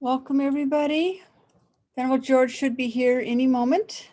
Welcome, everybody. Venerable George should be here any moment.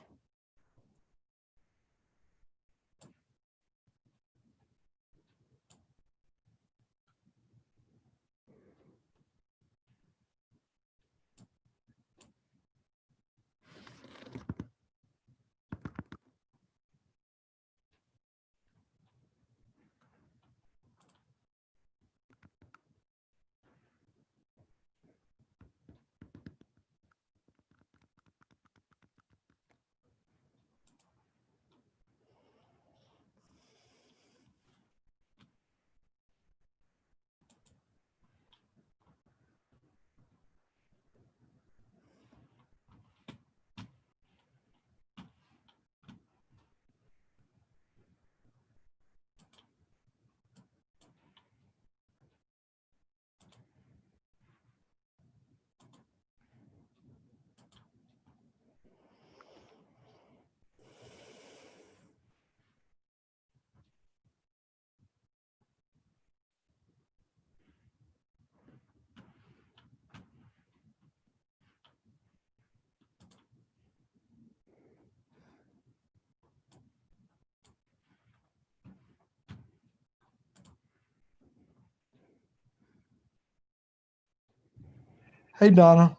Hey, Donna.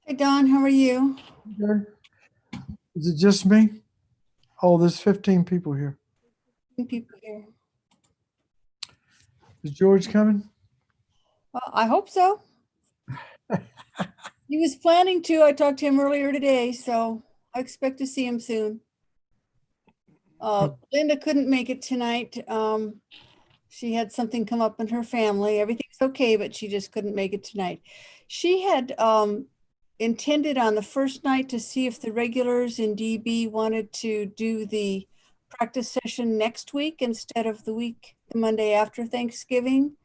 Hey, Don, how are you? Good. Is it just me? Oh, there's 15 people here. People here. Is George coming? Well, I hope so. He was planning to. I talked to him earlier today, so I expect to see him soon. Linda couldn't make it tonight. She had something come up in her family. Everything's okay, but she just couldn't make it tonight. She had intended on the first night to see if the regulars in DB wanted to do the practice session next week instead of the Monday after Thanksgiving.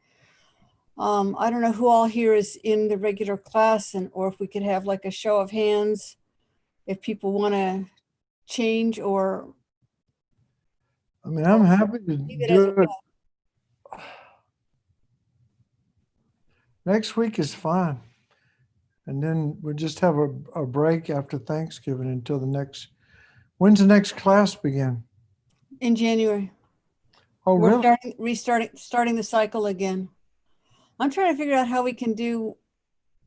I don't know who all here is in the regular class, or if we could have like a show of hands if people want to change or. I mean, I'm happy to do it. Next week is fine. And then we'll just have a break after Thanksgiving until when's the next class begin? In January. Oh, We're really? starting the cycle again. I'm trying to figure out how we can do,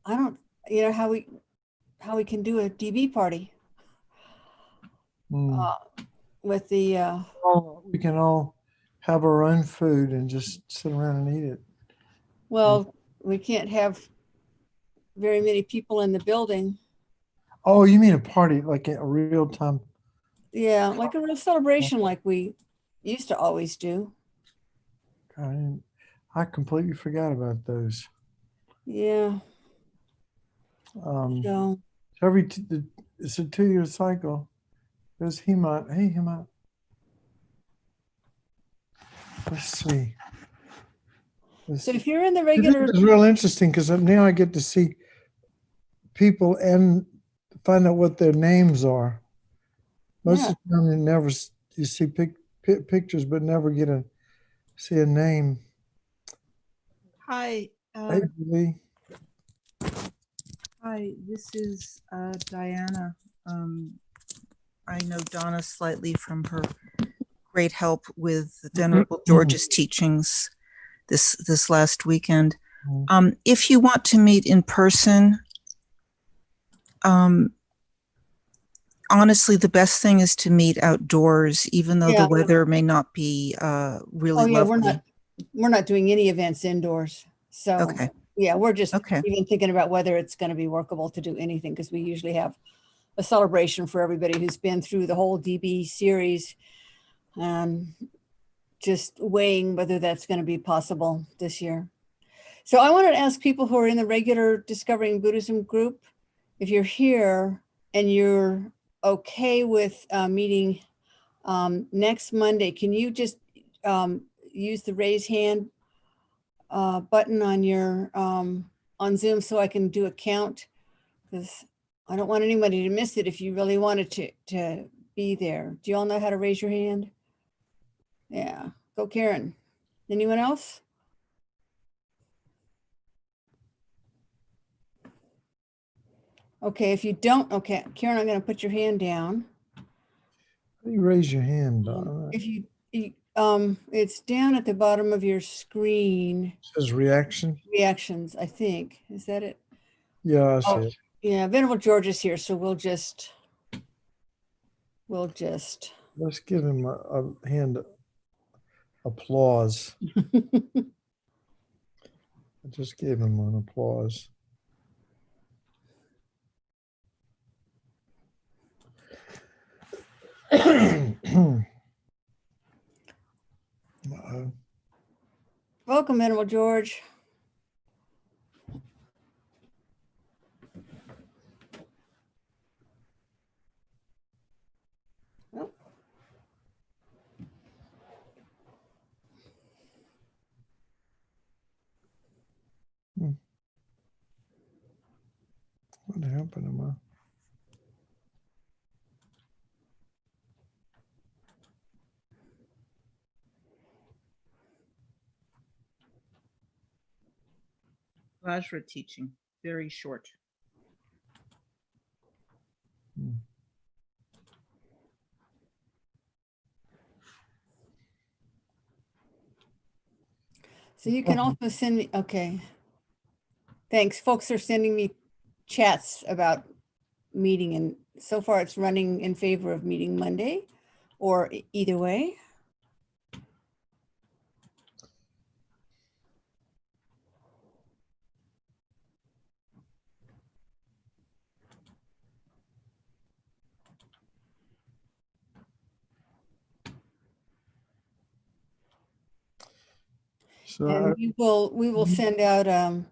how we can do a DB party with the. We can all have our own food and just sit around and eat it. Well, we can't have very many people in the building. Oh, you mean a party, like a real time? Yeah, like a real celebration like we used to always do. I completely forgot about those. Yeah. So It's a 2-year cycle. There's Hemant. Hey, Hemant. Let's see. So if you're in the regular, it's real interesting because now I get to see people and find out what their names are. Most of the time, you see pictures, but never get to see a name. Hi. Hey, Julie. Hi, this is Diana. I know Donna slightly from her great help with Venerable George's teachings this last weekend. If you want to meet in person, honestly, the best thing is to meet outdoors, even though the weather may not be really lovely. We're not doing any events indoors. So okay. Yeah, we're just even thinking about whether it's going to be workable to do anything, because we usually have a celebration for everybody who's been through the whole DB series, and just weighing whether that's going to be possible this year. So I wanted to ask people who are in the regular Discovering Buddhism group, if you're here and you're okay with meeting next Monday, can you just use the raise hand button on your on Zoom so I can do a count, because I don't want anybody to miss it if you really wanted to be there. Do you all know how to raise your hand? Yeah, go Karen. Anyone else? Okay, if you don't, okay, Karen, I'm going to put your hand down. How do you raise your hand, Donna? If it's down at the bottom of your screen. It says reaction. Reactions, I think. Is that it? Yeah, I see Oh, it. yeah, Venerable George is here, so we'll just. Let's give him a hand applause. I just gave him an applause. Uh-oh. Welcome, Venerable George. Oh, What happened to my? – Vajra teaching, very short. so you can also send me, okay. Thanks. Folks are sending me chats about meeting, and so far it's running in favor of meeting Monday, or either way. So And we will send out an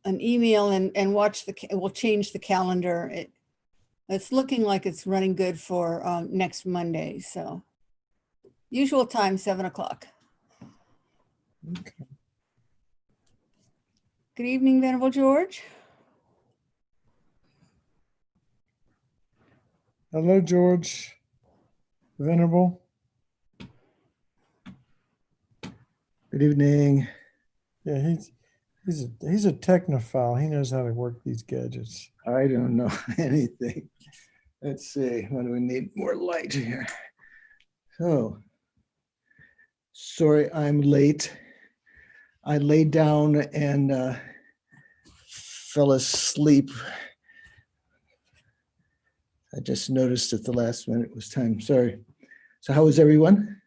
email and watch we'll change the calendar. It's looking like it's running good for next Monday. So usual time, 7 o'clock. okay. Good evening, Venerable George. Hello, George. Venerable. Good evening. Yeah, he's a technophile. He knows how to work these gadgets. I don't know anything. Let's see. What do we need? More light here. So, sorry I'm late. I laid down and fell asleep. I just noticed at the last minute it was time. Sorry. So, how was everyone?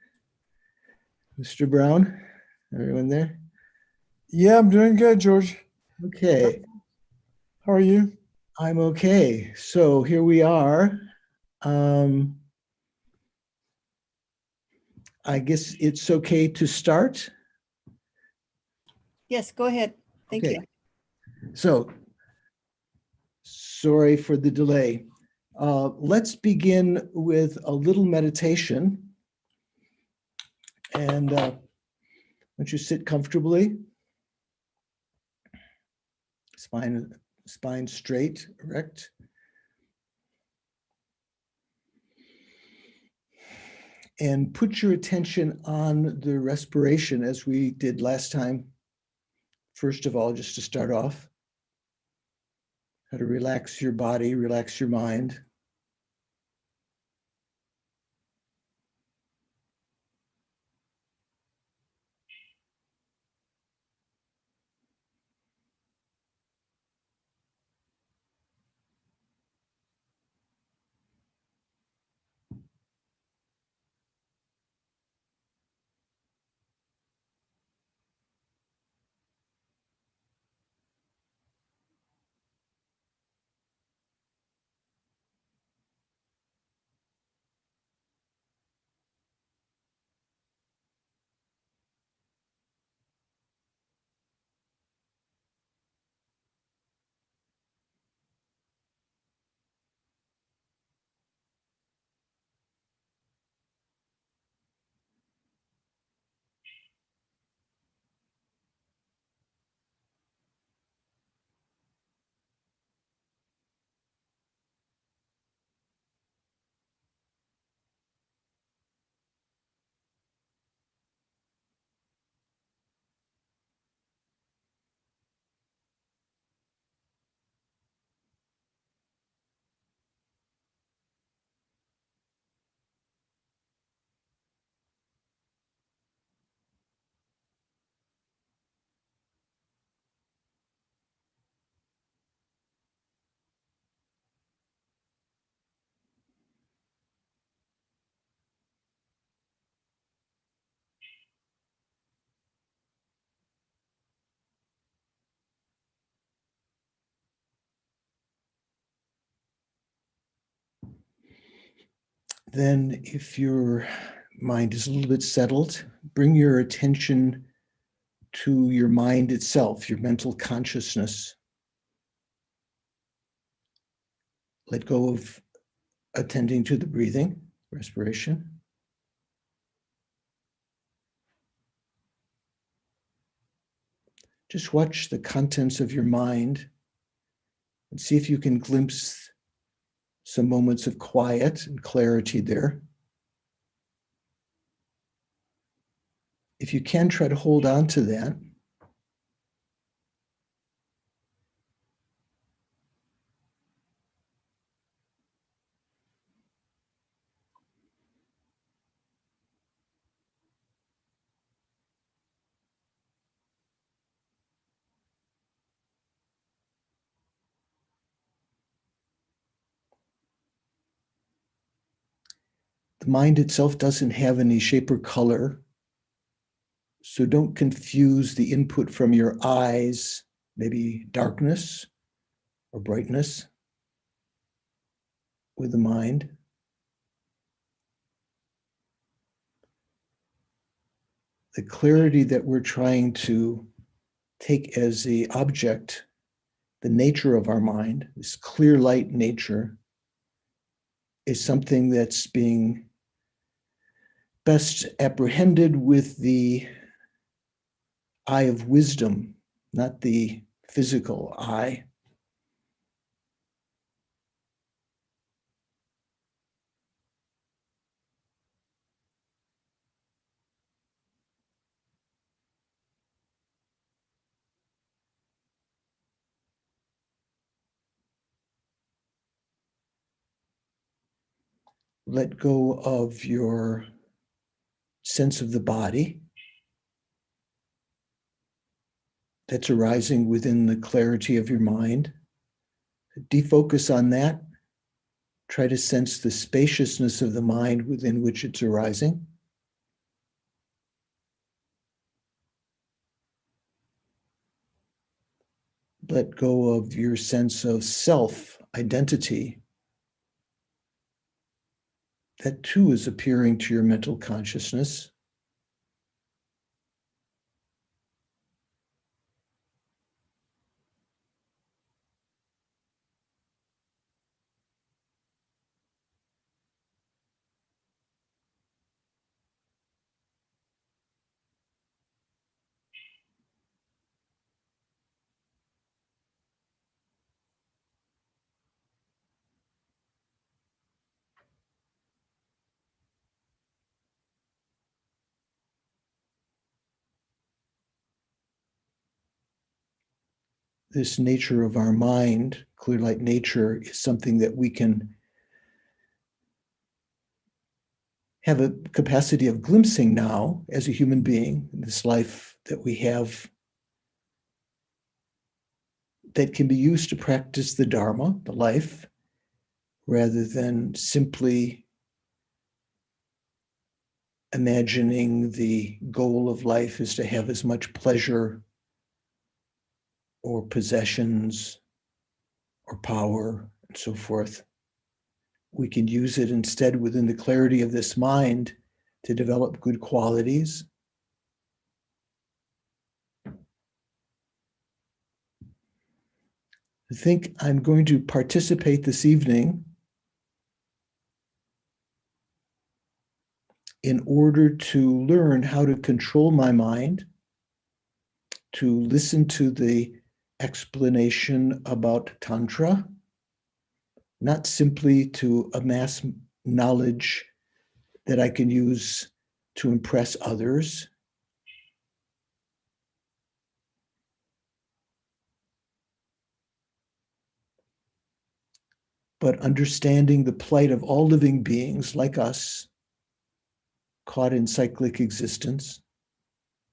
Mr. Brown? Everyone there? Yeah, I'm doing good, George. Okay. How are you? I'm okay. So here we are. I guess it's okay to start. Yes, go ahead. Thank Okay. you. So sorry for the delay. Let's begin with a little meditation. And once you sit comfortably, spine straight, erect. And put your attention on the respiration as we did last time. First of all, just to start off, how to relax your body, relax your mind. Then if your mind is a little bit settled, bring your attention to your mind itself, your mental consciousness. Let go of attending to the breathing, respiration. Just watch the contents of your mind and see if you can glimpse some moments of quiet and clarity there. If you can, try to hold on to that. The mind itself doesn't have any shape or color, so don't confuse the input from your eyes, maybe darkness or brightness, with the mind. The clarity that we're trying to take as the object, the nature of our mind, this clear light nature, is something that's being best apprehended with the eye of wisdom, not the physical eye. Let go of your sense of the body that's arising within the clarity of your mind. Defocus on that. Try to sense the spaciousness of the mind within which it's arising. Let go of your sense of self, identity. That too is appearing to your mental consciousness. This nature of our mind, clear light nature, is something that we can have a capacity of glimpsing now as a human being, in this life that we have, that can be used to practice the Dharma, the life, rather than simply imagining the goal of life is to have as much pleasure or possessions or power and so forth. We can use it instead within the clarity of this mind to develop good qualities. I think I'm going to participate this evening in order to learn how to control my mind, to listen to the explanation about Tantra, not simply to amass knowledge that I can use to impress others, but understanding the plight of all living beings like us, caught in cyclic existence,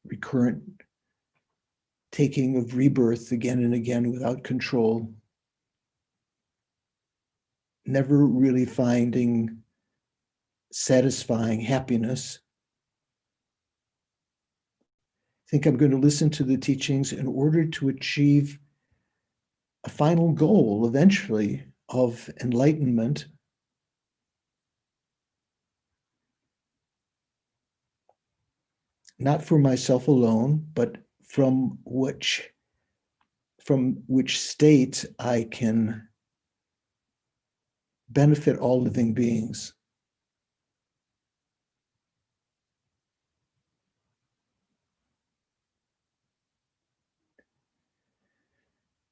recurrent taking of rebirth again and again without control, never really finding satisfying happiness. I think I'm going to listen to the teachings in order to achieve a final goal eventually of enlightenment, not for myself alone, but from which state I can benefit all living beings.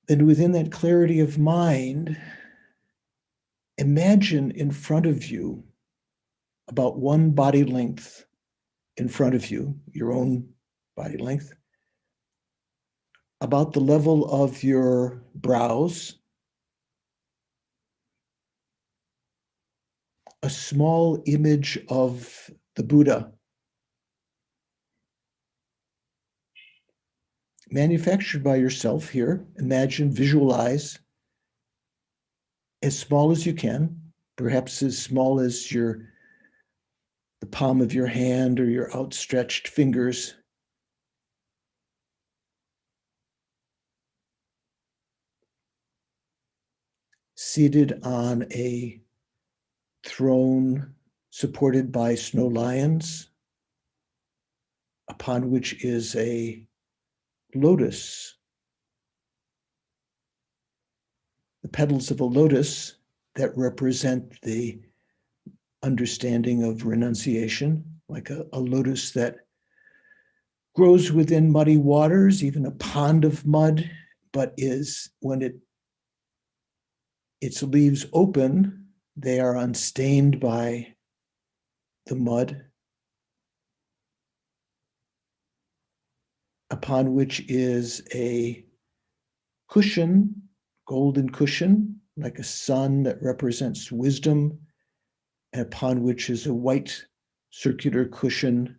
And within that clarity of mind, imagine in front of you, about one body length in front of you, your own body length, about the level of your brows, a small image of the Buddha, manufactured by yourself here. Imagine, visualize, as small as you can, perhaps as small as the palm of your hand or your outstretched fingers. Seated on a throne supported by snow lions, upon which is a lotus. The petals of a lotus that represent the understanding of renunciation, like a lotus that grows within muddy waters, even a pond of mud, but is, when its leaves open, they are unstained by the mud, upon which is a cushion, golden cushion, like a sun that represents wisdom, and upon which is a white circular cushion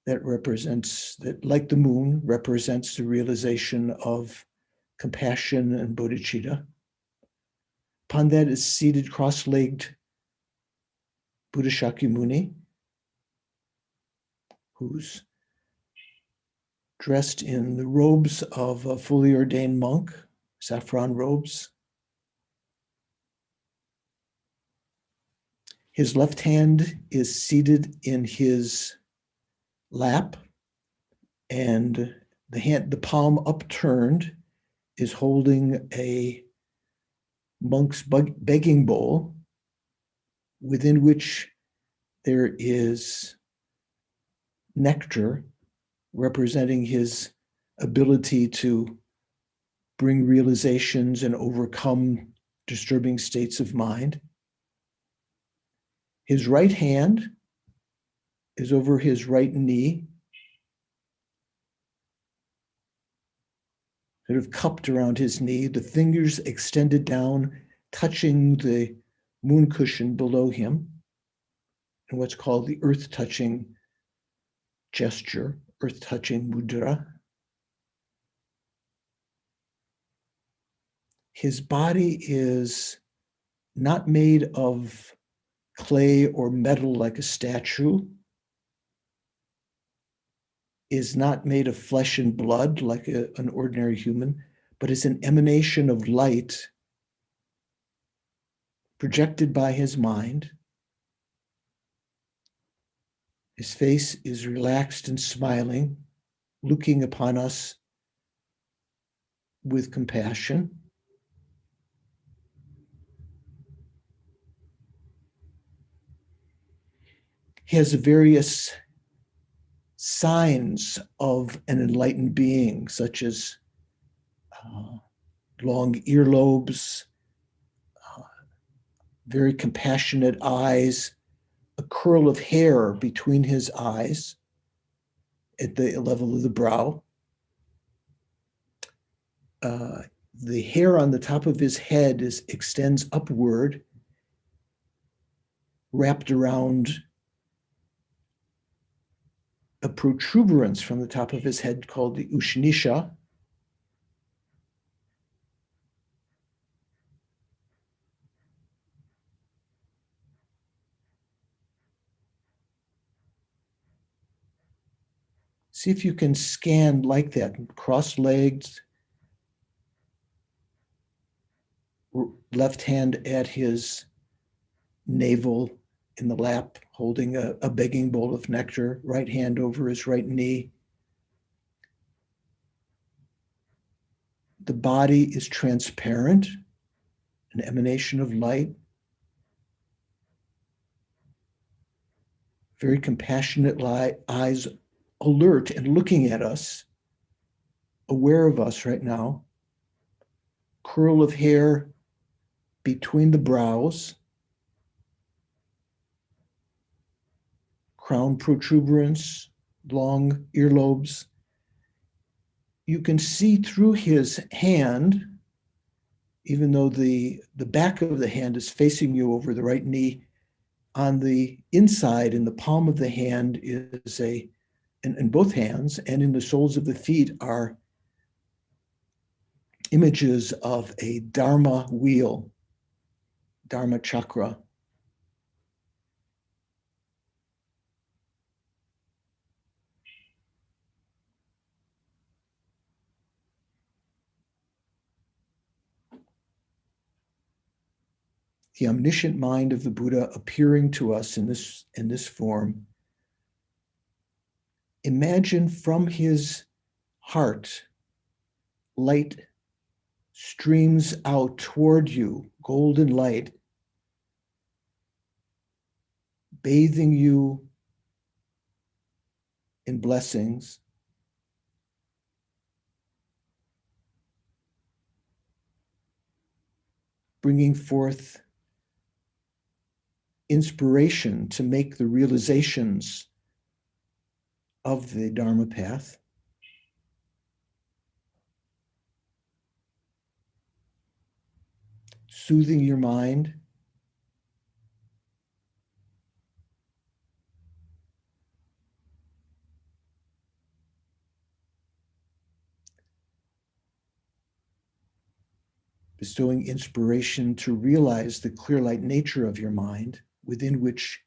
that represents, that like the moon, represents the realization of compassion and bodhicitta. Upon that is seated cross-legged Buddha Shakyamuni, who's dressed in the robes of a fully ordained monk, saffron robes. His left hand is seated in his lap, and the palm upturned is holding a monk's begging bowl, within which there is nectar, representing his ability to bring realizations and overcome disturbing states of mind. His right hand is over his right knee, sort of cupped around his knee, the fingers extended down, touching the moon cushion below him, in what's called the earth-touching gesture, earth-touching mudra. His body is not made of clay or metal like a statue, is not made of flesh and blood like an ordinary human, but is an emanation of light projected by his mind. His face is relaxed and smiling, looking upon us with compassion. He has various signs of an enlightened being, such as long earlobes, very compassionate eyes, a curl of hair between his eyes at the level of the brow. The hair on the top of his head extends upward, wrapped around a protuberance from the top of his head called the Ushnisha. See if you can scan like that, cross-legged, left hand at his navel, in the lap, holding a begging bowl of nectar, right hand over his right knee. The body is transparent, an emanation of light, very compassionate eyes, alert and looking at us, aware of us right now. Curl of hair between the brows, crown protuberance, long earlobes. You can see through his hand, even though the back of the hand is facing you over the right knee. On the inside, in the palm of the hand, is in both hands and in the soles of the feet are images of a Dharma wheel, Dharma chakra. The omniscient mind of the Buddha appearing to us in this form. Imagine from his heart, light streams out toward you, golden light, bathing you in blessings. Bringing forth inspiration to make the realizations of the Dharma path. Soothing your mind. Bestowing inspiration to realize the clear light nature of your mind, within which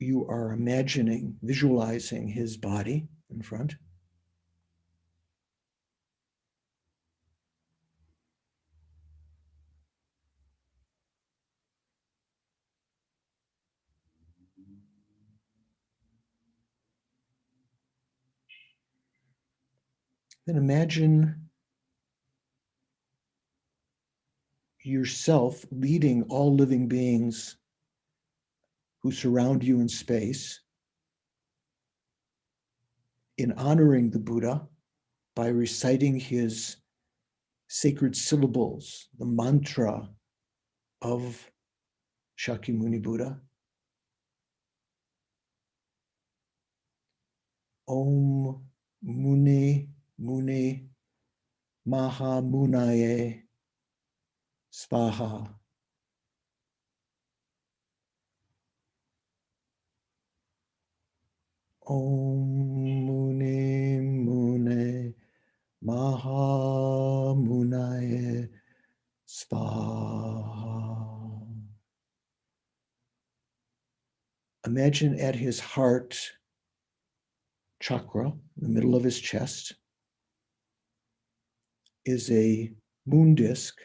you are imagining, visualizing his body in front. Then imagine yourself leading all living beings who surround you in space in honoring the Buddha by reciting his sacred syllables, the mantra of Shakyamuni Buddha. Om Muni Muni Maha Munaye Svaha. Om Muni Mune Maha Munaye Svaha. Imagine at his heart chakra, in the middle of his chest, is a moon disk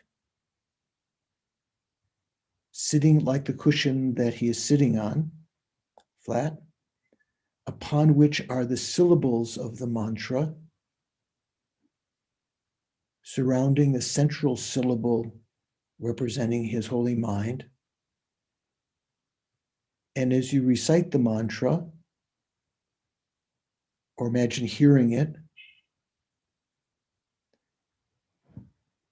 sitting like the cushion that he is sitting on, flat, upon which are the syllables of the mantra, surrounding a central syllable representing his holy mind. And as you recite the mantra, or imagine hearing it,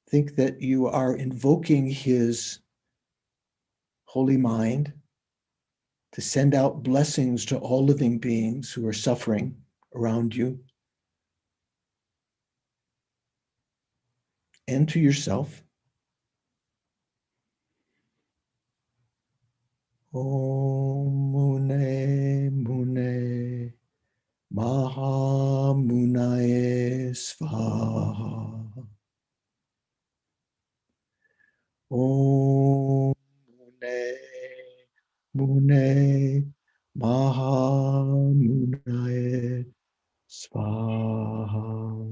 think that you are invoking his holy mind to send out blessings to all living beings who are suffering around you and to yourself. Om Mune Mune Maha Munaye Svaha. Om Mune Mune Maha Munaye Svaha.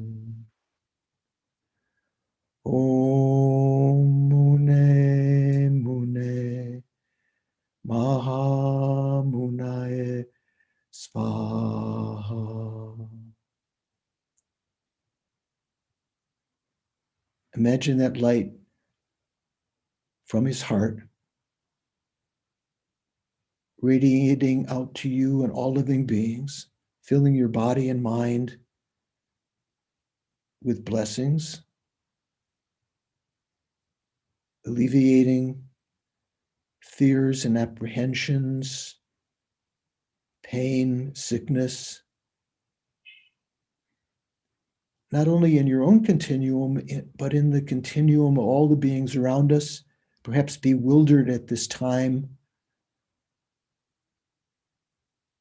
Om Mune Mune Maha Imagine that light from his heart radiating out to you and all living beings, filling your body and mind with blessings, alleviating fears and apprehensions, pain, sickness, not only in your own continuum, but in the continuum of all the beings around us, perhaps bewildered at this time,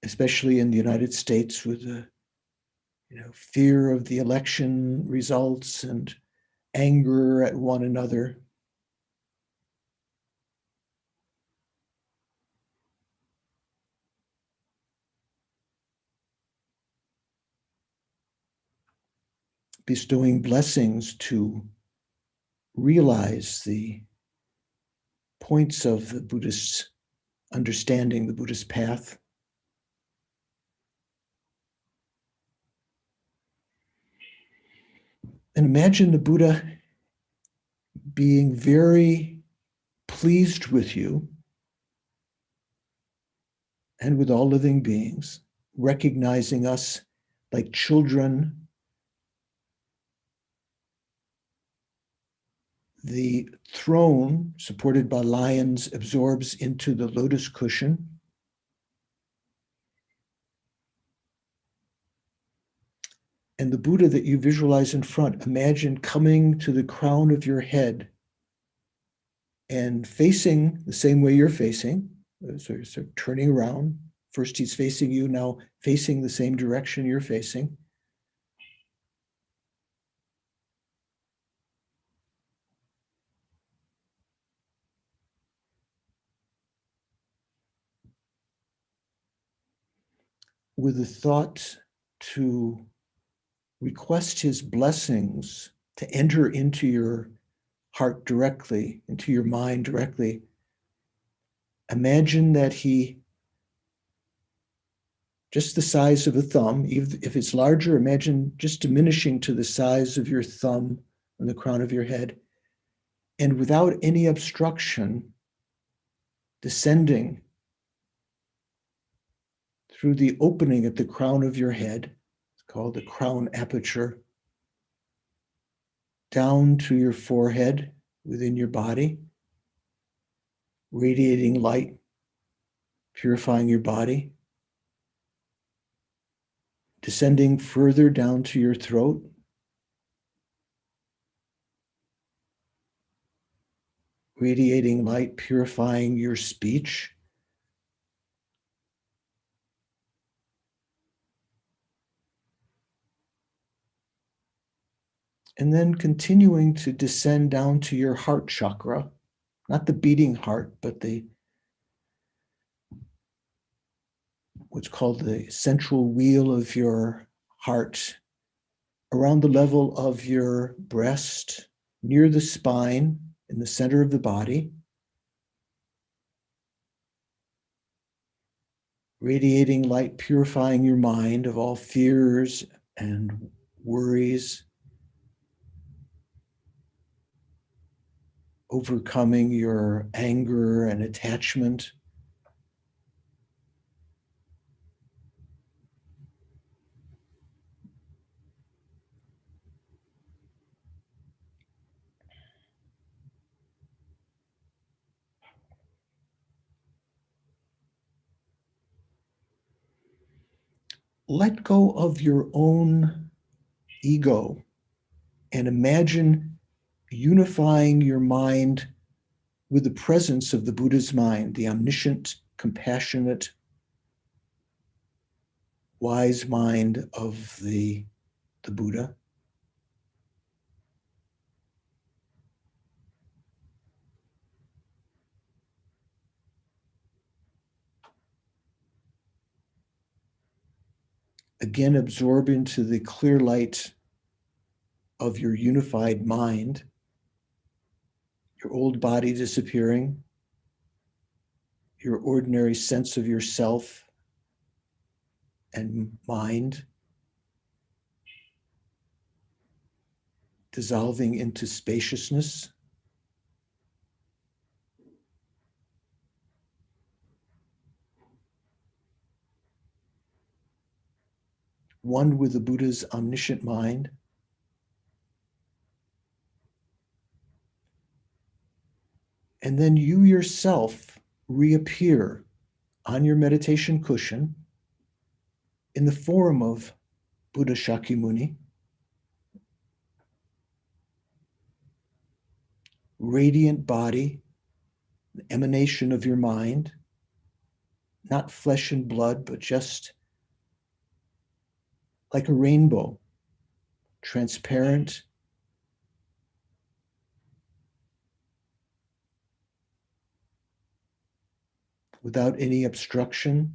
especially in the United States with the fear of the election results and anger at one another. Bestowing blessings to realize the points of the Buddhist understanding, the Buddhist path. And imagine the Buddha being very pleased with you and with all living beings, recognizing us like children. The throne, supported by lions, absorbs into the lotus cushion. And the Buddha that you visualize in front, imagine coming to the crown of your head and facing the same way you're facing. So you're turning around. First he's facing you, now facing the same direction you're facing. With the thought to request his blessings to enter into your heart directly, into your mind directly. Imagine that he, just the size of a thumb, even if it's larger, imagine just diminishing to the size of your thumb on the crown of your head, and without any obstruction, descending through the opening at the crown of your head, it's called the crown aperture, down to your forehead within your body, radiating light, purifying your body, descending further down to your throat, radiating light, purifying your speech, and then continuing to descend down to your heart chakra, not the beating heart, but the what's called the central wheel of your heart, around the level of your breast, near the spine, in the center of the body, radiating light, purifying your mind of all fears and worries, overcoming your anger and attachment. Let go of your own ego and imagine unifying your mind with the presence of the Buddha's mind, the omniscient, compassionate, wise mind of the Buddha. Again, absorb into the clear light of your unified mind, your old body disappearing, your ordinary sense of yourself and mind, dissolving into spaciousness. One with the Buddha's omniscient mind. And then you yourself reappear on your meditation cushion in the form of Buddha Shakyamuni, radiant body, an emanation of your mind, not flesh and blood, but just like a rainbow, transparent, without any obstruction.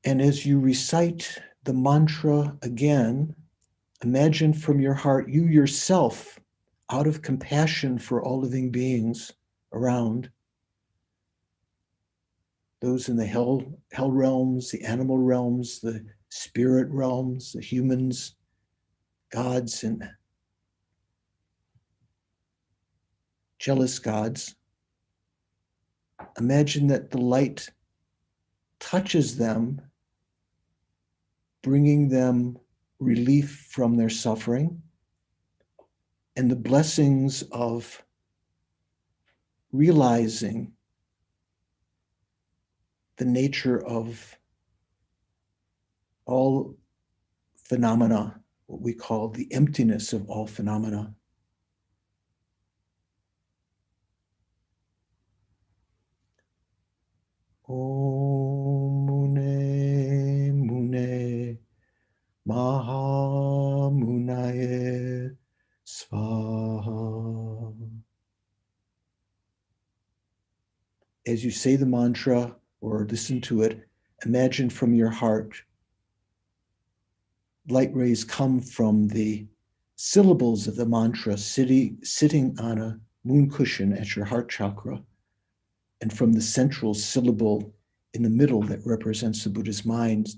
And as you recite the mantra again, imagine from your heart, you yourself, out of compassion for all living beings around, those in the hell realms, the animal realms, the spirit realms, the humans, gods, and jealous gods. Imagine that the light touches them, bringing them relief from their suffering and the blessings of realizing the nature of all phenomena, what we call the emptiness of all phenomena. Om Mune Mune Maha Munaye Svaha. As you say the mantra or listen to it, imagine from your heart light rays come from the syllables of the mantra sitting on a moon cushion at your heart chakra, and from the central syllable in the middle that represents the Buddha's mind,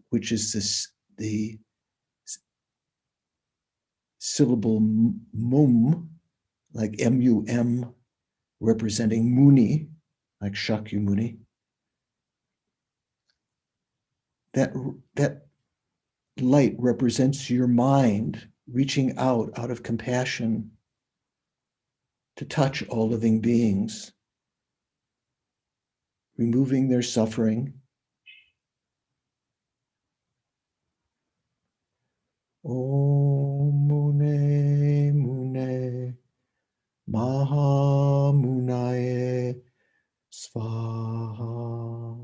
which is the syllable mum, like M-U-M, representing Muni, like Shakyamuni. That light represents your mind reaching out of compassion to touch all living beings, removing their suffering. Om Mune Mune Maha Munaye Svaha.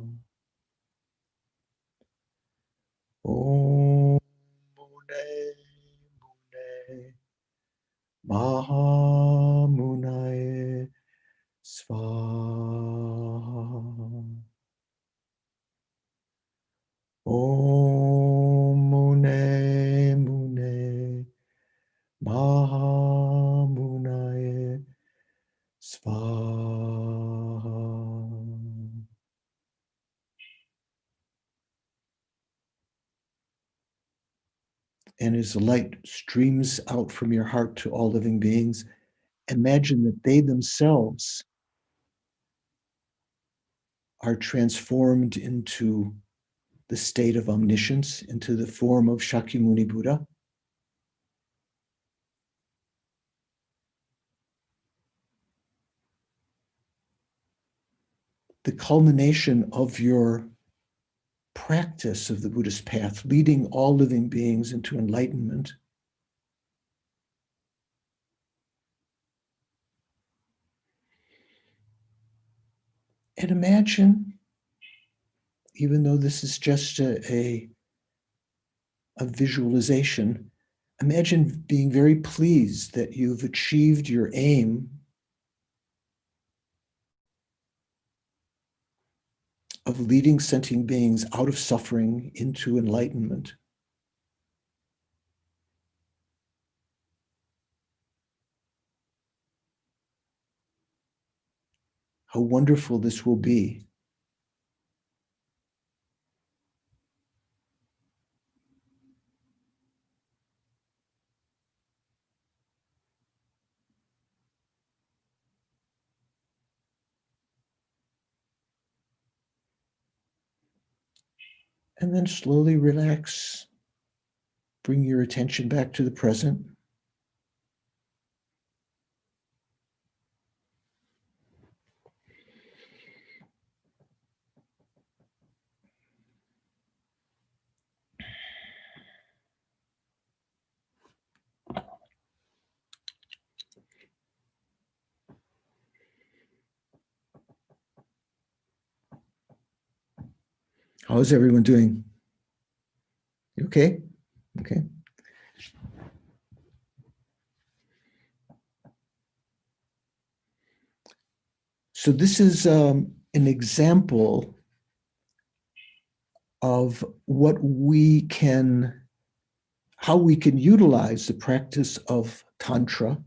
Om Mune Mune Maha Munaye Svaha. Om Mune Mune Maha Munaye Svaha. And as the light streams out from your heart to all living beings, imagine that they themselves are transformed into the state of omniscience, into the form of Shakyamuni Buddha. The culmination of your practice of the Buddhist path, leading all living beings into enlightenment, and imagine, even though this is just a visualization, imagine being very pleased that you've achieved your aim of leading sentient beings out of suffering into enlightenment. How wonderful this will be. And then slowly relax. Bring your attention back to the present. How is everyone doing? You okay? Okay. So this is an example of how we can utilize the practice of Tantra.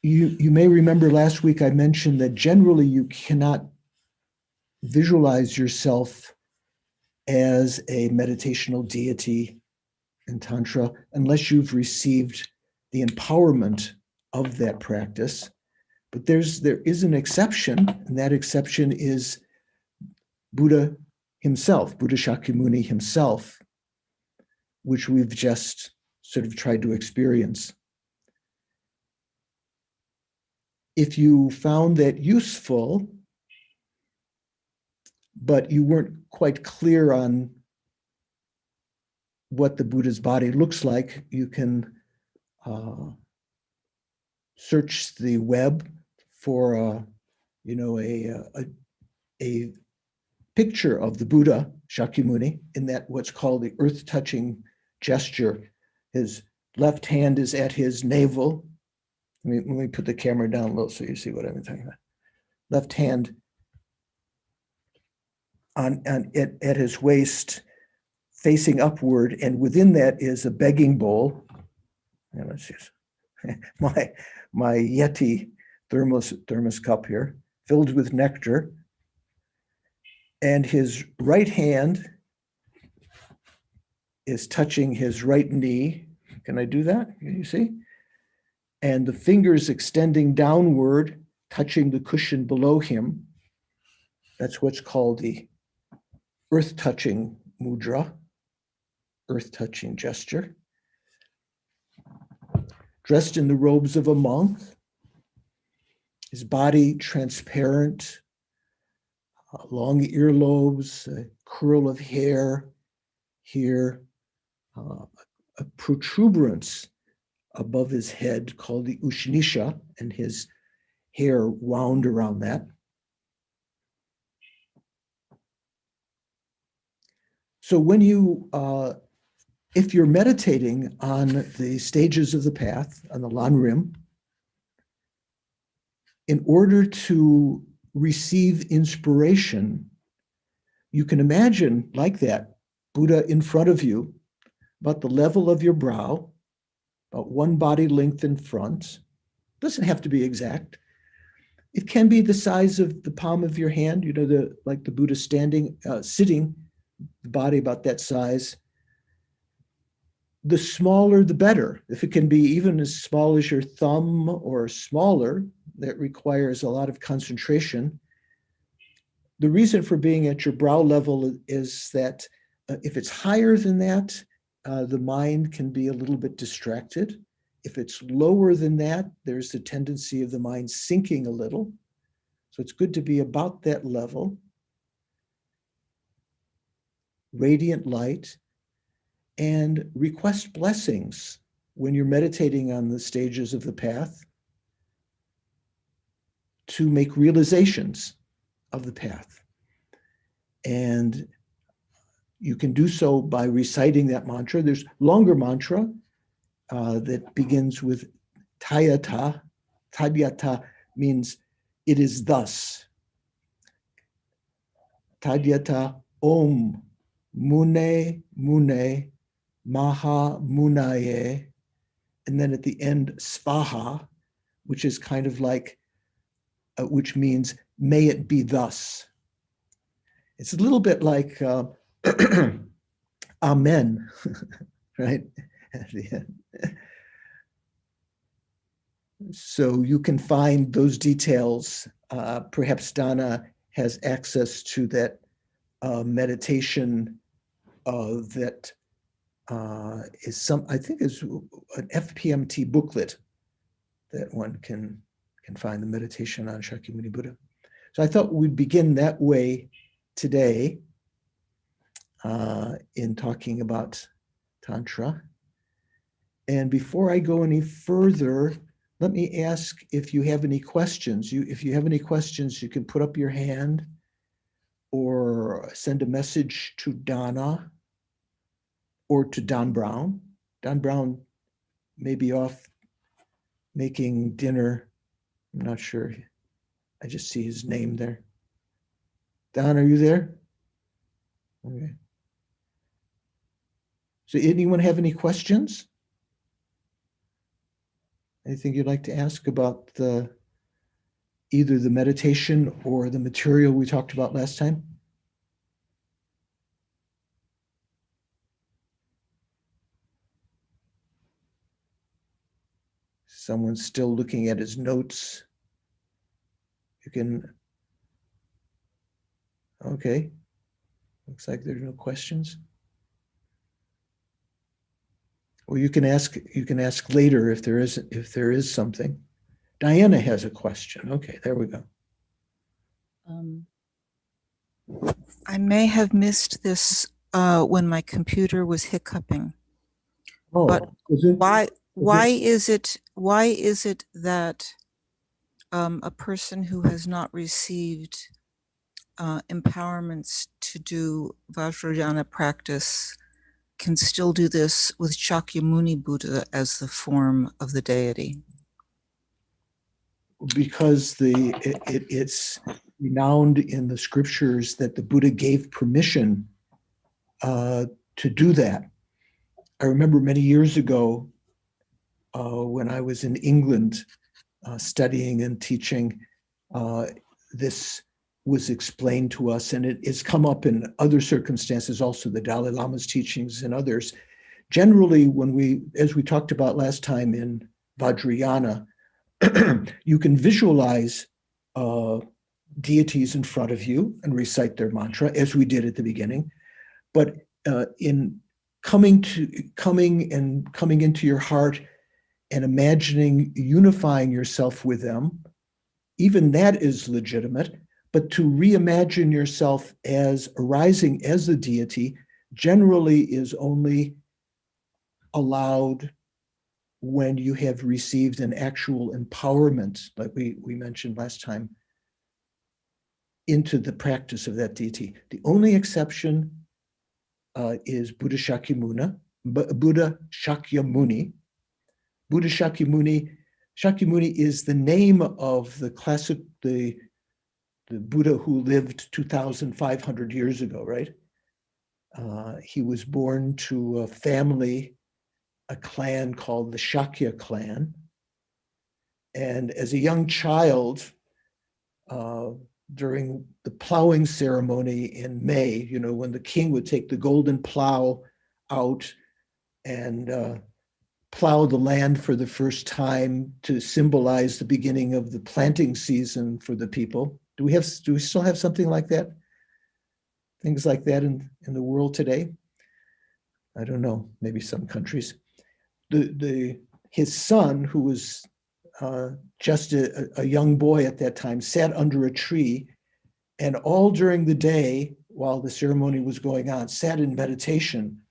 You may remember last week I mentioned that generally you cannot visualize yourself as a meditational deity in Tantra unless you've received the empowerment of that practice. But there is an exception, and that exception is Buddha himself, Buddha Shakyamuni himself, which we've just sort of tried to experience. If you found that useful, but you weren't quite clear on what the Buddha's body looks like, you can search the web for a picture of the Buddha Shakyamuni in that what's called the earth-touching gesture. His left hand is at his navel. Let me put the camera down low so you see what I'm talking about. Left hand at his waist, facing upward, and within that is a begging bowl. And let's see, my Yeti thermos cup here, filled with nectar. And his right hand is touching his right knee. Can I do that? Can you see? And the fingers extending downward, touching the cushion below him. That's what's called the earth-touching mudra, earth-touching gesture. Dressed in the robes of a monk, his body transparent, long earlobes, a curl of hair here, a protuberance above his head called the Ushnisha, and his hair wound around that. So when if you're meditating on the stages of the path, on the Lanrim, in order to receive inspiration, you can imagine like that, Buddha in front of you, about the level of your brow, about one body length in front. Doesn't have to be exact. It can be the size of the palm of your hand, like the Buddha sitting, the body about that size. The smaller, the better. If it can be even as small as your thumb or smaller, that requires a lot of concentration. The reason for being at your brow level is that if it's higher than that, the mind can be a little bit distracted. If it's lower than that, there's the tendency of the mind sinking a little. So it's good to be about that level. Radiant light, and request blessings when you're meditating on the stages of the path to make realizations of the path. And you can do so by reciting that mantra. There's longer mantra that begins with Tadyata. Tadyata means it is thus. Tadyata Om Mune Mune Maha Munaye, and then at the end Svaha, which is kind of like, which means may it be thus. It's a little bit like Amen, right? At the end. So you can find those details. Perhaps Donna has access to that meditation that is I think is an FPMT booklet that one can find, the meditation on Shakyamuni Buddha. So I thought we'd begin that way today in talking about Tantra. And before I go any further, let me ask if you have any questions. If you have any questions, you can put up your hand or send a message to Donna or to Don Brown. Don Brown may be off making dinner. I'm not sure. I just see his name there. Don, are you there? Okay. So anyone have any questions? Anything you'd like to ask about either the meditation or the material we talked about last time? Someone's still looking at his notes. You can, okay. Looks like there's no questions. Or you can ask later if there is something. Diana has a question. Okay, there we go. I may have missed this when my computer was hiccuping. Oh, But is it? why is it that a person who has not received empowerments to do Vajrayana practice can still do this with Shakyamuni Buddha as the form of the deity? Because it's renowned in the scriptures that the Buddha gave permission to do that. I remember many years ago when I was in England studying and teaching, this was explained to us, and it's come up in other circumstances, also the Dalai Lama's teachings and others. Generally, as we talked about last time in Vajrayana, you can visualize deities in front of you and recite their mantra, as we did at the beginning. But in coming into your heart and imagining unifying yourself with them, even that is legitimate. But to reimagine yourself as arising as the deity generally is only allowed when you have received an actual empowerment, like we mentioned last time, into the practice of that deity. The only exception is Buddha Shakyamuni. Buddha Shakyamuni is the name of the Buddha who lived 2,500 years ago, right? He was born to a family, a clan called the Shakya clan. And as a young child, during the plowing ceremony in May, when the king would take the golden plow out and plow the land for the first time to symbolize the beginning of the planting season for the people. Do we still have something like that? Things like that in the world today? I don't know, maybe some countries. His son, who was just a young boy at that time, sat under a tree, and all during the day, while the ceremony was going on, sat in meditation.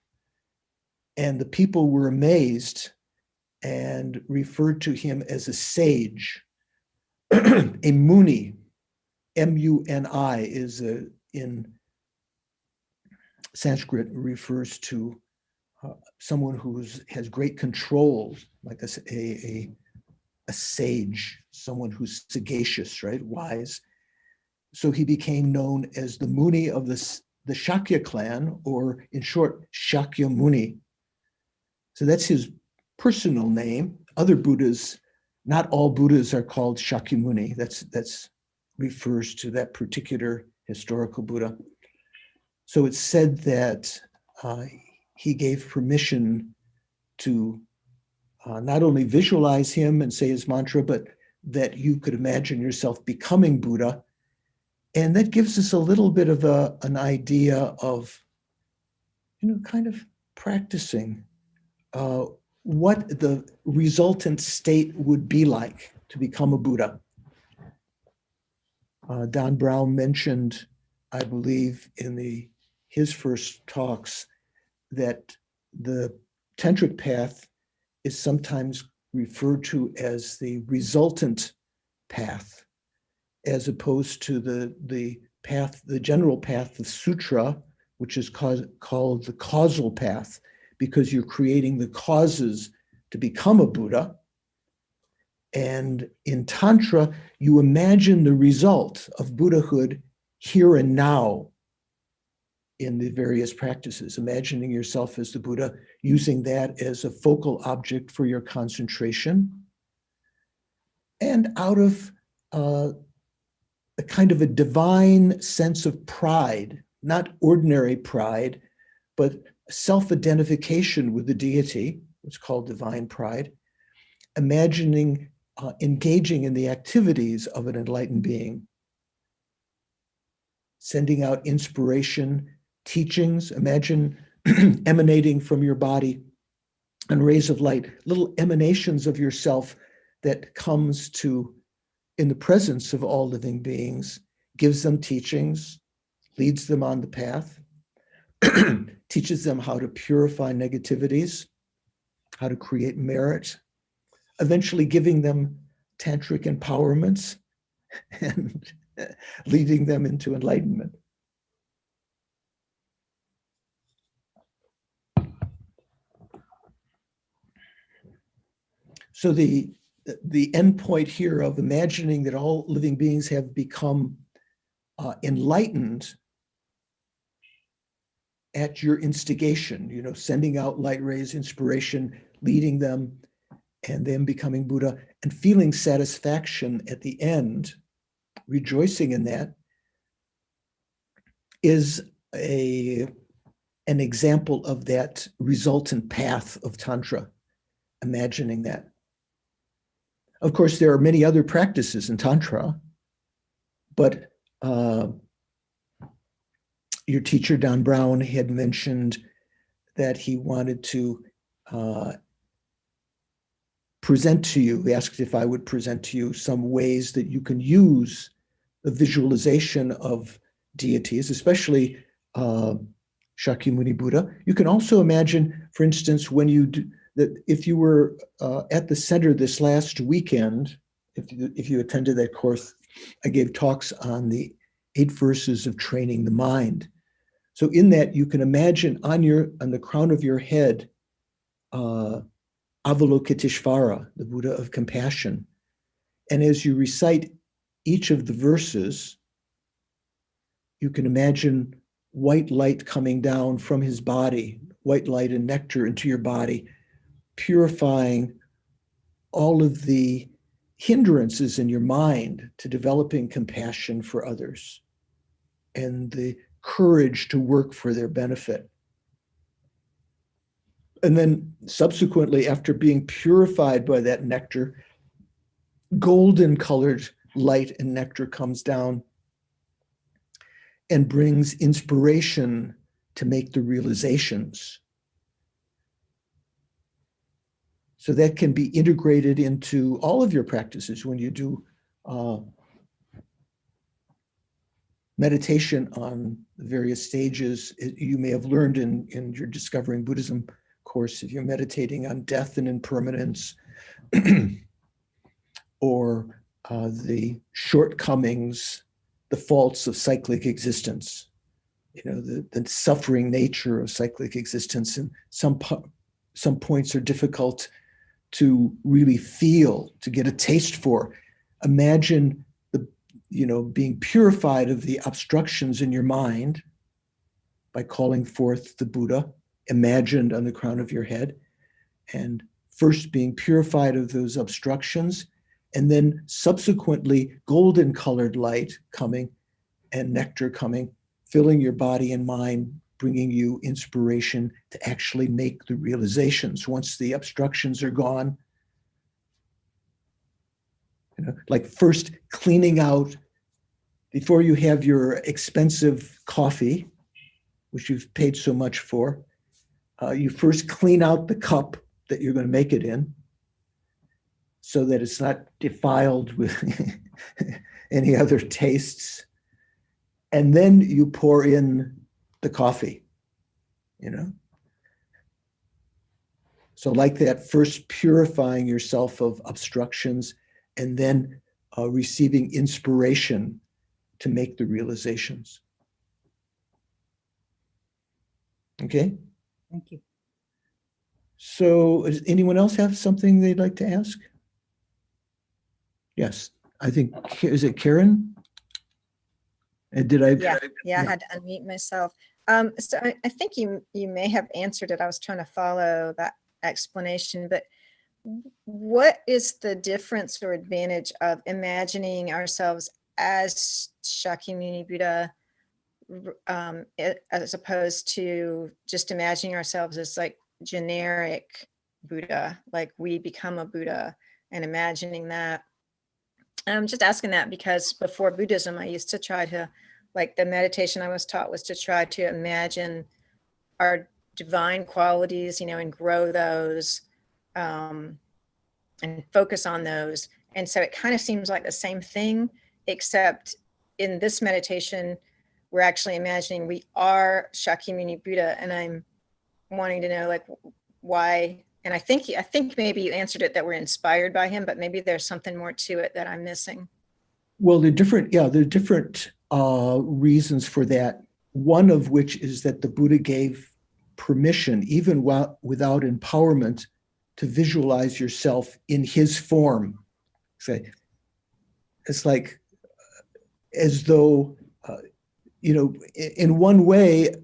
And the people were amazed and referred to him as a sage. A muni, M-U-N-I, in Sanskrit refers to someone who has great control, like a sage, someone who's sagacious, right, wise. So he became known as the Muni of the Shakya clan, or in short, Shakyamuni. So that's his personal name. Other Buddhas, not all Buddhas are called Shakyamuni. That's refers to that particular historical Buddha. So it's said that he gave permission to not only visualize him and say his mantra, but that you could imagine yourself becoming Buddha. And that gives us a little bit of an idea of, kind of practicing what the resultant state would be like to become a Buddha. Don Brown mentioned, I believe, in his first talks, that the tantric path is sometimes referred to as the resultant path, as opposed to the path, the general path of sutra, which is called the causal path, because you're creating the causes to become a Buddha. And in Tantra, you imagine the result of Buddhahood here and now in the various practices, imagining yourself as the Buddha, using that as a focal object for your concentration. And out of a kind of a divine sense of pride, not ordinary pride, but self-identification with the deity, it's called divine pride, imagining engaging in the activities of an enlightened being, sending out inspiration, teachings, imagine emanating from your body and rays of light, little emanations of yourself that comes to, in the presence of all living beings, gives them teachings, leads them on the path, teaches them how to purify negativities, how to create merit, eventually giving them tantric empowerments and leading them into enlightenment. So the end point here of imagining that all living beings have become enlightened at your instigation, sending out light rays, inspiration, leading them, and them becoming Buddha, and feeling satisfaction at the end, rejoicing in that, is an example of that resultant path of Tantra, imagining that. Of course, there are many other practices in Tantra, but your teacher, Don Brown, had mentioned that he wanted to present to you, he asked if I would present to you some ways that you can use the visualization of deities, especially Shakyamuni Buddha. You can also imagine, for instance, when you do, that if you were at the center this last weekend, if you attended that course, I gave talks on the 8 verses of training the mind. So in that, you can imagine on the crown of your head, Avalokiteshvara, the Buddha of compassion. And as you recite each of the verses, you can imagine white light coming down from his body, white light and nectar into your body, purifying all of the hindrances in your mind to developing compassion for others and the courage to work for their benefit. And then subsequently, after being purified by that nectar, golden colored light and nectar comes down and brings inspiration to make the realizations. So that can be integrated into all of your practices when you do meditation on the various stages. You may have learned in your Discovering Buddhism course, if you're meditating on death and impermanence, or the shortcomings, the faults of cyclic existence, the suffering nature of cyclic existence, and some points are difficult to really feel, to get a taste for. Imagine being purified of the obstructions in your mind by calling forth the Buddha, imagined on the crown of your head, and first being purified of those obstructions, and then subsequently golden colored light coming and nectar coming, filling your body and mind, bringing you inspiration to actually make the realizations once the obstructions are gone. Like first cleaning out before you have your expensive coffee, which you've paid so much for, you first clean out the cup that you're going to make it in so that it's not defiled with any other tastes. And then you pour in the coffee, you know? So like that, first purifying yourself of obstructions and then receiving inspiration to make the realizations. Okay? Thank you. So does anyone else have something they'd like to ask? Yes, I think, is it Karen? And did I? Yeah, I had to unmute myself. So I think you may have answered it. I was trying to follow that explanation, but what is the difference or advantage of imagining ourselves as Shakyamuni Buddha as opposed to just imagining ourselves as like generic Buddha, like we become a Buddha and imagining that? I'm just asking that because before Buddhism, I used to try to, like the meditation I was taught was to try to imagine our divine qualities, and grow those and focus on those. And so it kind of seems like the same thing, except in this meditation, we're actually imagining we are Shakyamuni Buddha. And I'm wanting to know like why. And I think maybe you answered it that we're inspired by him, but maybe there's something more to it that I'm missing. Well, there are different reasons for that. One of which is that the Buddha gave permission, even without empowerment, to visualize yourself in his form. It's like as though, in one way,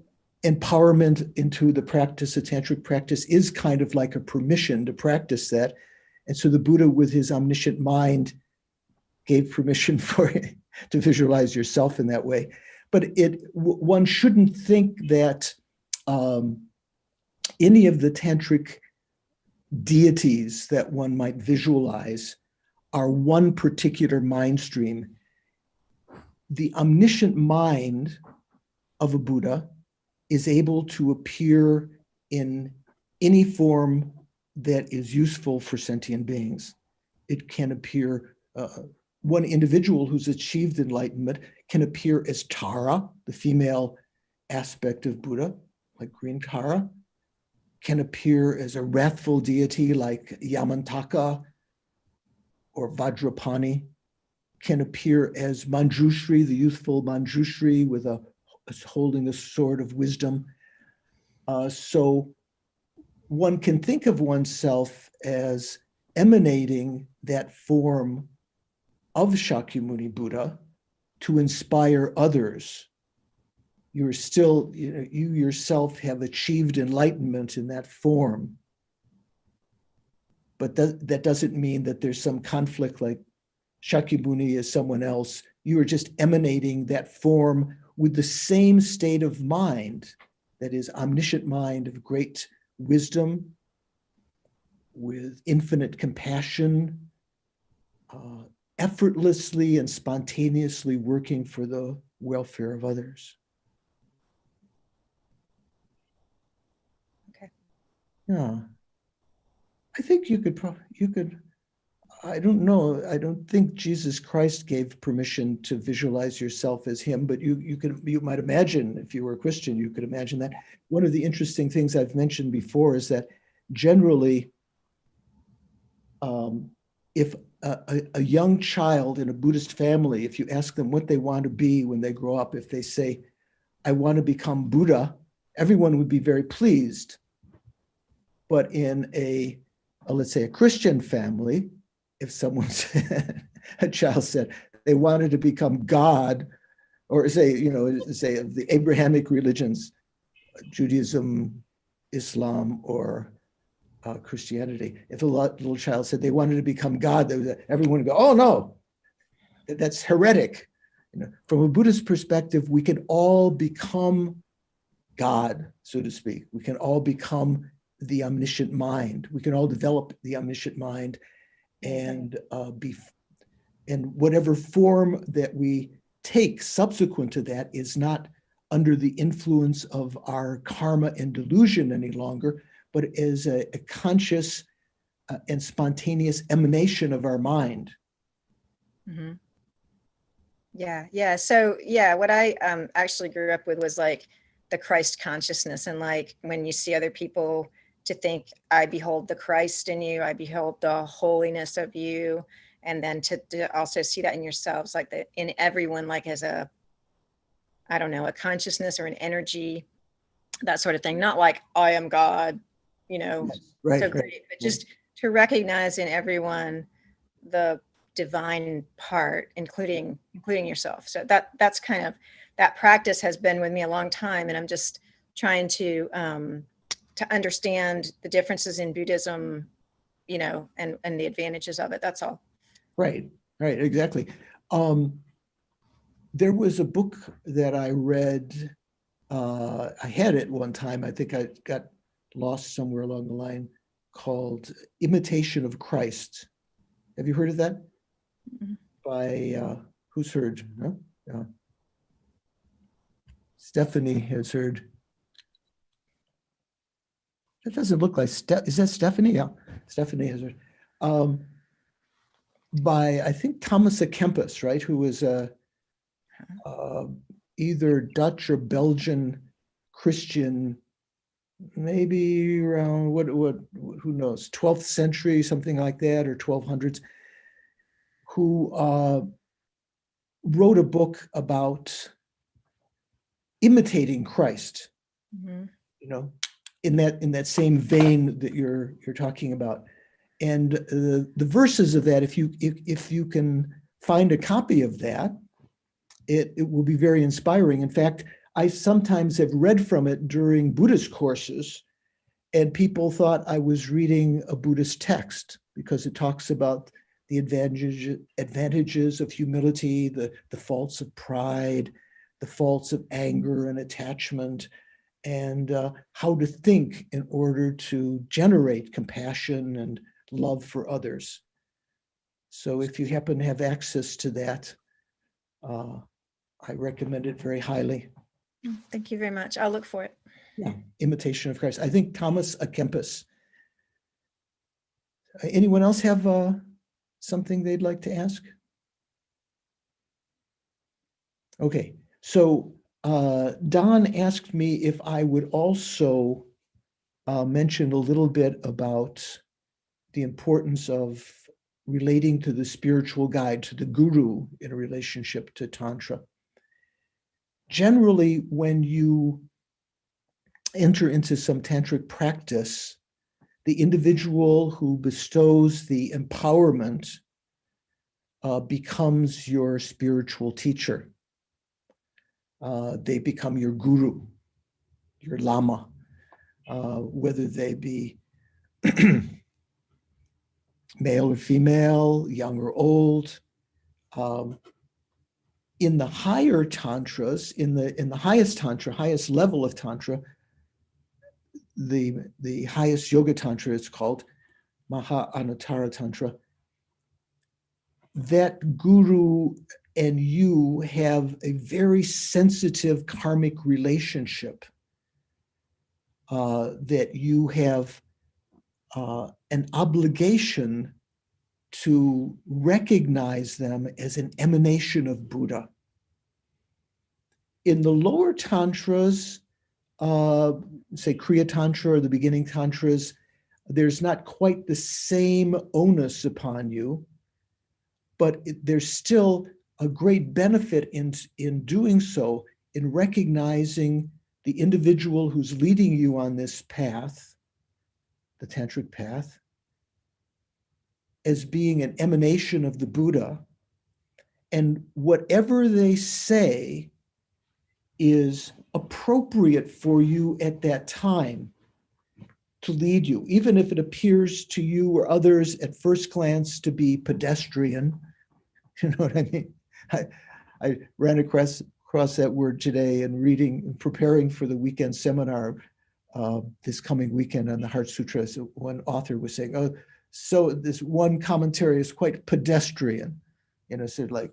empowerment into the practice, a tantric practice, is kind of like a permission to practice that. And so the Buddha, with his omniscient mind, gave permission for it to visualize yourself in that way. But one shouldn't think that any of the tantric deities that one might visualize are one particular mind stream. The omniscient mind of a Buddha is able to appear in any form that is useful for sentient beings. It can appear, one individual who's achieved enlightenment can appear as Tara, the female aspect of Buddha, like green Tara, can appear as a wrathful deity like Yamantaka or Vajrapani, can appear as Manjushri, the youthful Manjushri with holding a sword of wisdom. So one can think of oneself as emanating that form of Shakyamuni Buddha to inspire others. You're still, you yourself have achieved enlightenment in that form. But that doesn't mean that there's some conflict like Shakyamuni is someone else. You are just emanating that form with the same state of mind, that is omniscient mind of great wisdom, with infinite compassion, effortlessly and spontaneously working for the welfare of others. Okay. Yeah. I think you could, I don't know, I don't think Jesus Christ gave permission to visualize yourself as him, but you might imagine, if you were a Christian, you could imagine that. One of the interesting things I've mentioned before is that generally, if a young child in a Buddhist family, if you ask them what they want to be when they grow up, if they say, I want to become Buddha, everyone would be very pleased. But in let's say a Christian family, if someone said, a child said they wanted to become God, or say of the Abrahamic religions, Judaism, Islam, or Christianity, if a little child said they wanted to become God, everyone would go, oh no, that's heretic. From a Buddhist perspective, we can all become God, so to speak. We can all become the omniscient mind. We can all develop the omniscient mind and be in whatever form that we take subsequent to that is not under the influence of our karma and delusion any longer, but is a conscious and spontaneous emanation of our mind. Mhm. Yeah, yeah. So yeah, what I actually grew up with was like the Christ consciousness, and like when you see other people, to think, I behold the Christ in you, I behold the holiness of you, and then to also see that in yourselves, like that in everyone, like as a, I don't know, a consciousness or an energy, that sort of thing. Not like I am God, you know, Right, so right. great, but just to recognize in everyone the divine part, including yourself. So that's kind of, that practice has been with me a long time, and I'm just trying to understand the differences in Buddhism, you know, and the advantages of it. That's all. Right, right, exactly. There was a book that I read. I had it one time. I think I got lost somewhere along the line, called Imitation of Christ. Have you heard of that? Mhm. By who's heard? Huh? Stephanie has heard. That doesn't look like is that Stephanie? Yeah, Stephanie has heard. By I think Thomas A. Kempis, right? Who was either Dutch or Belgian Christian, maybe around what who knows, 12th century, something like that, or 1200s, who wrote a book about imitating Christ, Mhm. you know, in that same vein that you're talking about. And the verses of that, if you can find a copy of that, it will be very inspiring. In fact, I sometimes have read from it during Buddhist courses, and people thought I was reading a Buddhist text because it talks about the advantages of humility, the faults of pride, the faults of anger and attachment, and how to think in order to generate compassion and love for others. So if you happen to have access to that, I recommend it very highly. Thank you very much. I'll look for it. Yeah, Imitation of Christ. I think Thomas A. Kempis. Anyone else have something they'd like to ask? Okay, so Don asked me if I would also mention a little bit about the importance of relating to the spiritual guide, to the guru in a relationship to Tantra. Generally, when you enter into some tantric practice, the individual who bestows the empowerment becomes your spiritual teacher. They become your guru, your lama, whether they be male or female, young or old. In the higher tantras, in the highest tantra, highest level of tantra, the highest yoga tantra, it's called Maha Anuttara Tantra. That guru and you have a very sensitive karmic relationship, that you have an obligation to recognize them as an emanation of Buddha. In the lower tantras, say Kriya Tantra or the beginning tantras, there's not quite the same onus upon you, but there's still a great benefit in doing so, in recognizing the individual who's leading you on this path, the tantric path, as being an emanation of the Buddha, and whatever they say is appropriate for you at that time to lead you, even if it appears to you or others at first glance to be pedestrian. You know what I mean? I ran across that word today and preparing for the weekend seminar this coming weekend on the Heart Sutra. So one author was saying, "Oh, so this one commentary is quite pedestrian," you know, so like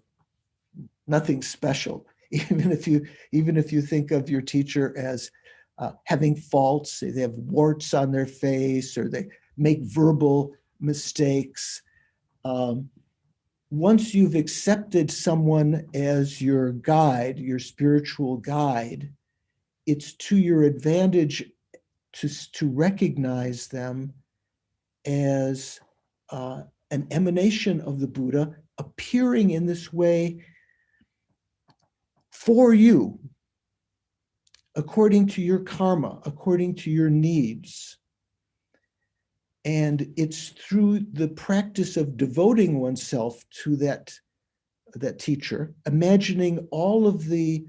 nothing special. Even if you think of your teacher as having faults, they have warts on their face, or they make verbal mistakes. Once you've accepted someone as your guide, your spiritual guide, it's to your advantage to recognize them as an emanation of the Buddha appearing in this way for you, according to your karma, according to your needs. And it's through the practice of devoting oneself to that teacher, imagining all of the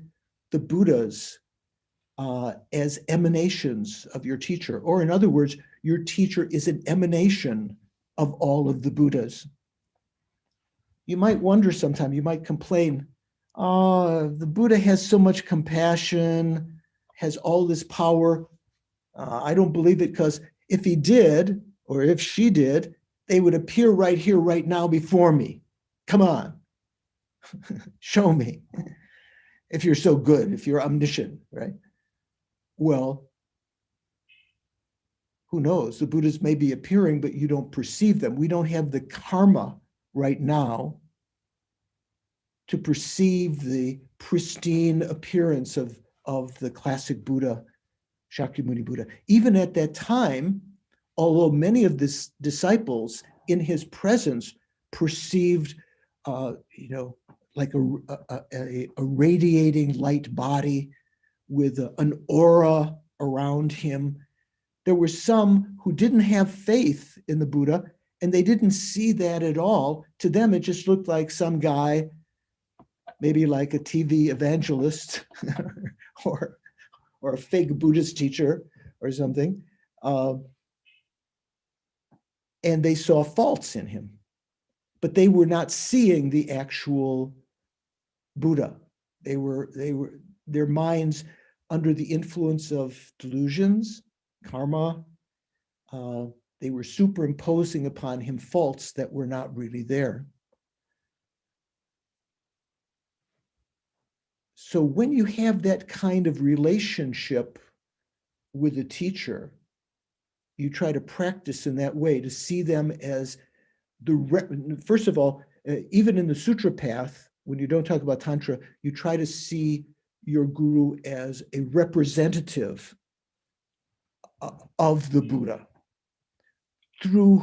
Buddhas as emanations of your teacher, or in other words, your teacher is an emanation of all of the Buddhas. You might wonder sometime, you might complain, the Buddha has so much compassion, has all this power. I don't believe it, because if he did, or if she did, they would appear right here, right now before me. Come on, show me. If you're so good, if you're omniscient, right? Well, who knows? The Buddhas may be appearing, but you don't perceive them. We don't have the karma right now to perceive the pristine appearance of the classic Buddha, Shakyamuni Buddha. Even at that time, although many of the disciples in his presence perceived, like a radiating light body with an aura around him. There were some who didn't have faith in the Buddha, and they didn't see that at all. To them, it just looked like some guy, maybe like a TV evangelist or a fake Buddhist teacher or something. And they saw faults in him, but they were not seeing the actual Buddha. Their minds, under the influence of delusions, karma, they were superimposing upon him faults that were not really there. So when you have that kind of relationship with a teacher, you try to practice in that way, to see them as first of all, even in the sutra path, when you don't talk about Tantra, you try to see your guru as a representative of the Buddha, through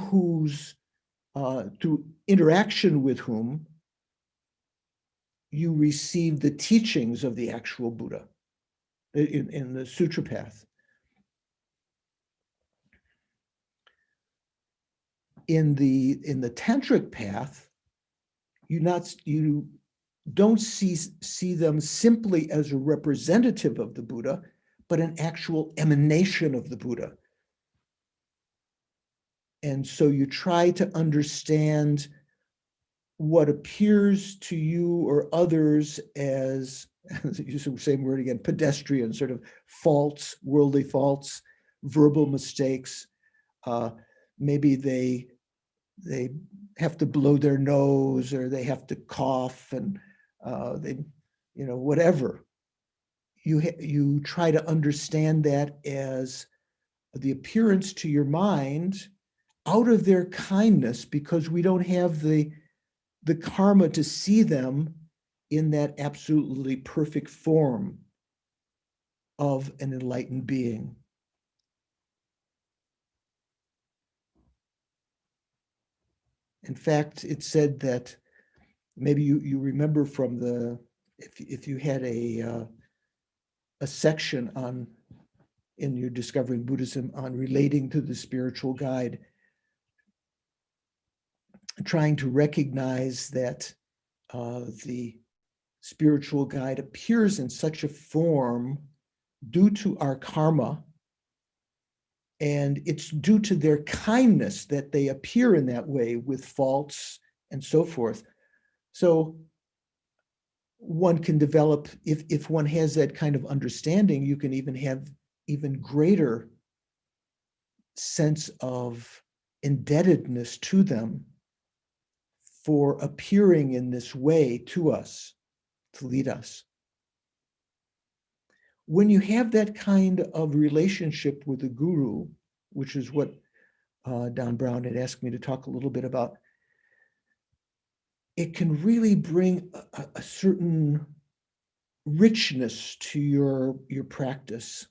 interaction with whom you receive the teachings of the actual Buddha in the sutra path. In the tantric path, you don't see them simply as a representative of the Buddha, but an actual emanation of the Buddha. And so you try to understand what appears to you or others as, use the same word again, pedestrian, sort of faults, worldly faults, verbal mistakes. Maybe they have to blow their nose, or they have to cough, and whatever. You try to understand that as the appearance to your mind out of their kindness, because we don't have the karma to see them in that absolutely perfect form of an enlightened being. In fact, it's said that, maybe you remember from if you had a section in your Discovering Buddhism on relating to the spiritual guide, trying to recognize that the spiritual guide appears in such a form due to our karma, and it's due to their kindness that they appear in that way, with faults and so forth. So one can develop, if one has that kind of understanding, you can even have even greater sense of indebtedness to them for appearing in this way to us. to lead us. When you have that kind of relationship with the guru, which is what Don Brown had asked me to talk a little bit about, it can really bring a certain richness to your practice,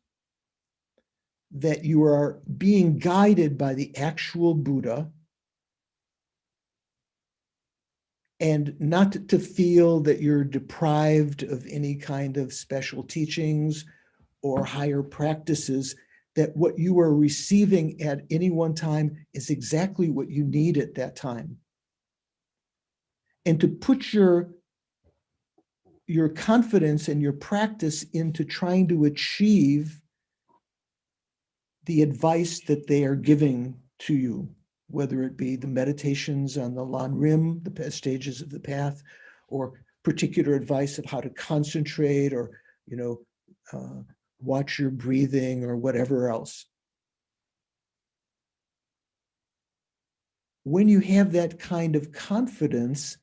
that you are being guided by the actual Buddha, and not to feel that you're deprived of any kind of special teachings or higher practices, that what you are receiving at any one time is exactly what you need at that time. And to put your confidence and your practice into trying to achieve the advice that they are giving to you, whether it be the meditations on the Lan Rim, the stages of the path, or particular advice of how to concentrate, or, watch your breathing, or whatever else. When you have that kind of confidence,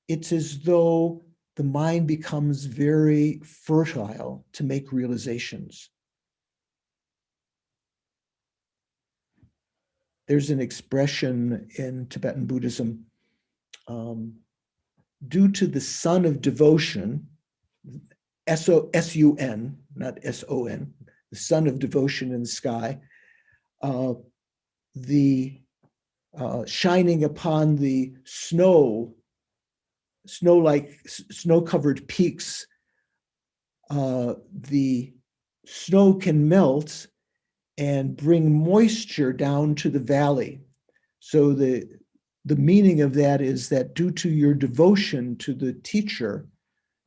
it's as though the mind becomes very fertile to make realizations. There's an expression in Tibetan Buddhism, due to the sun of devotion, S-U-N, not S-O-N, the sun of devotion in the sky, the shining upon the snow-covered peaks, the snow can melt and bring moisture down to the valley. So the meaning of that is that due to your devotion to the teacher,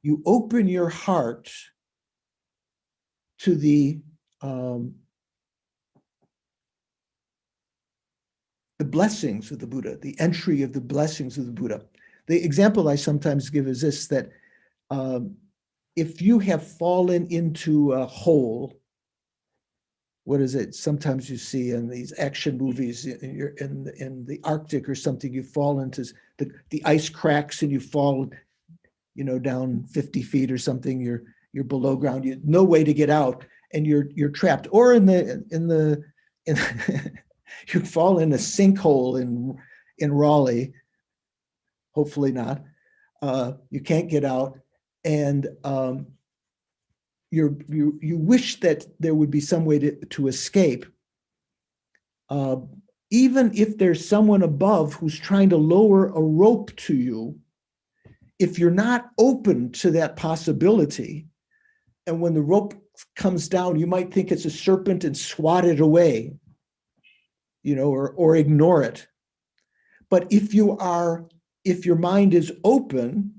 you open your heart to the blessings of the Buddha, the entry of the blessings of the Buddha. The example I sometimes give is this, that if you have fallen into a hole, what is it? Sometimes you see in these action movies, in the Arctic or something, you fall into the ice cracks and you fall, down 50 feet or something. You're below ground. You no way to get out, and you're trapped. Or in you fall in a sinkhole in Raleigh. Hopefully not. You can't get out, and you wish that there would be some way to escape. Even if there's someone above who's trying to lower a rope to you, if you're not open to that possibility, and when the rope comes down, you might think it's a serpent and swat it away, or ignore it. But if your mind is open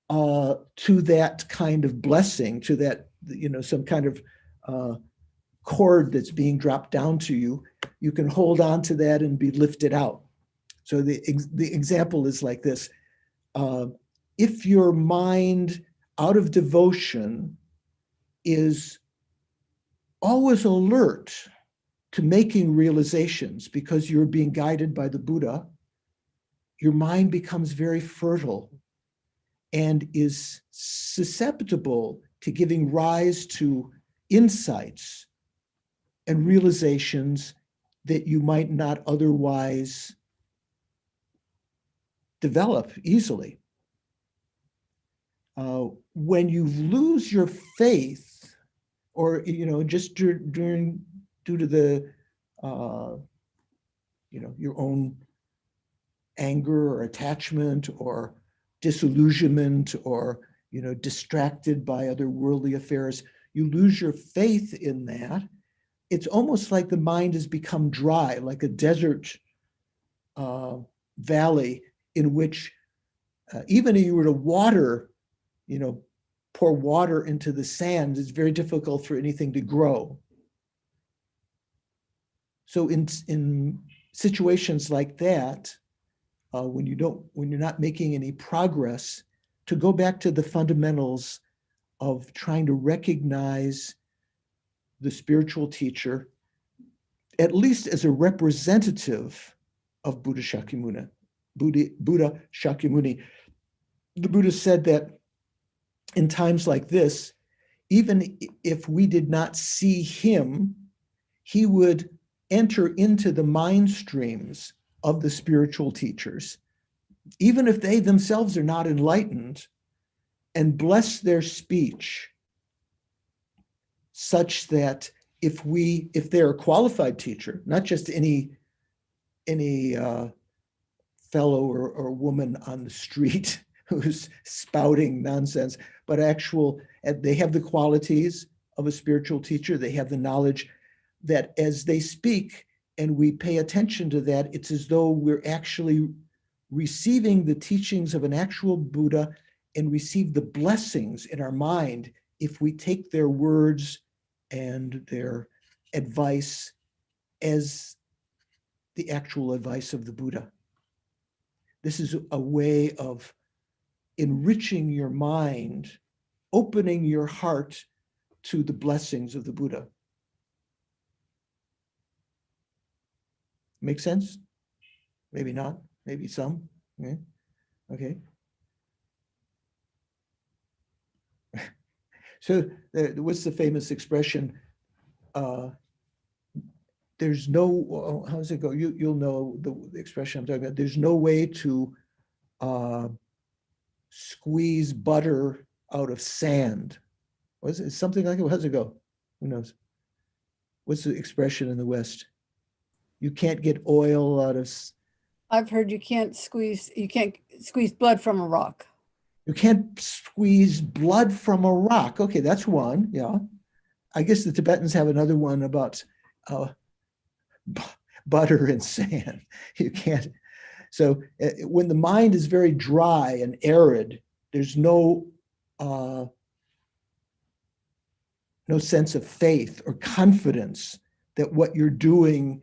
to that kind of blessing, to that, some kind of cord that's being dropped down to you, you can hold on to that and be lifted out. So the example is like this. If your mind, out of devotion, is always alert to making realizations because you're being guided by the Buddha, your mind becomes very fertile and is susceptible to giving rise to insights and realizations that you might not otherwise develop easily. When you lose your faith, or just due to the your own anger or attachment or disillusionment, or distracted by other worldly affairs, you lose your faith in that. It's almost like the mind has become dry, like a desert valley in which even if you were to pour water into the sand, it's very difficult for anything to grow. So in situations like that, when you're not making any progress, to go back to the fundamentals of trying to recognize the spiritual teacher, at least as a representative of Buddha Shakyamuni. The Buddha said that in times like this, even if we did not see him, he would enter into the mind streams of the spiritual teachers, even if they themselves are not enlightened, and bless their speech such that if they're a qualified teacher, not just any fellow or woman on the street who's spouting nonsense, but they have the qualities of a spiritual teacher. They have the knowledge that as they speak and we pay attention to that, it's as though we're actually receiving the teachings of an actual Buddha and receive the blessings in our mind if we take their words and their advice as the actual advice of the Buddha. This is a way of enriching your mind, opening your heart to the blessings of the Buddha. Make sense? Maybe not, maybe some. Okay. So what's the famous expression? There's no, how does it go? You'll know the expression I'm talking about. There's no way to squeeze butter out of sand. Was it something like it? How does it go? Who knows? What's the expression in the West? You can't get oil out of. I've heard you can't squeeze blood from a rock. You can't squeeze blood from a rock. Okay, that's one. Yeah. I guess the Tibetans have another one about butter and sand. You can't. So when the mind is very dry and arid, there's no sense of faith or confidence that what you're doing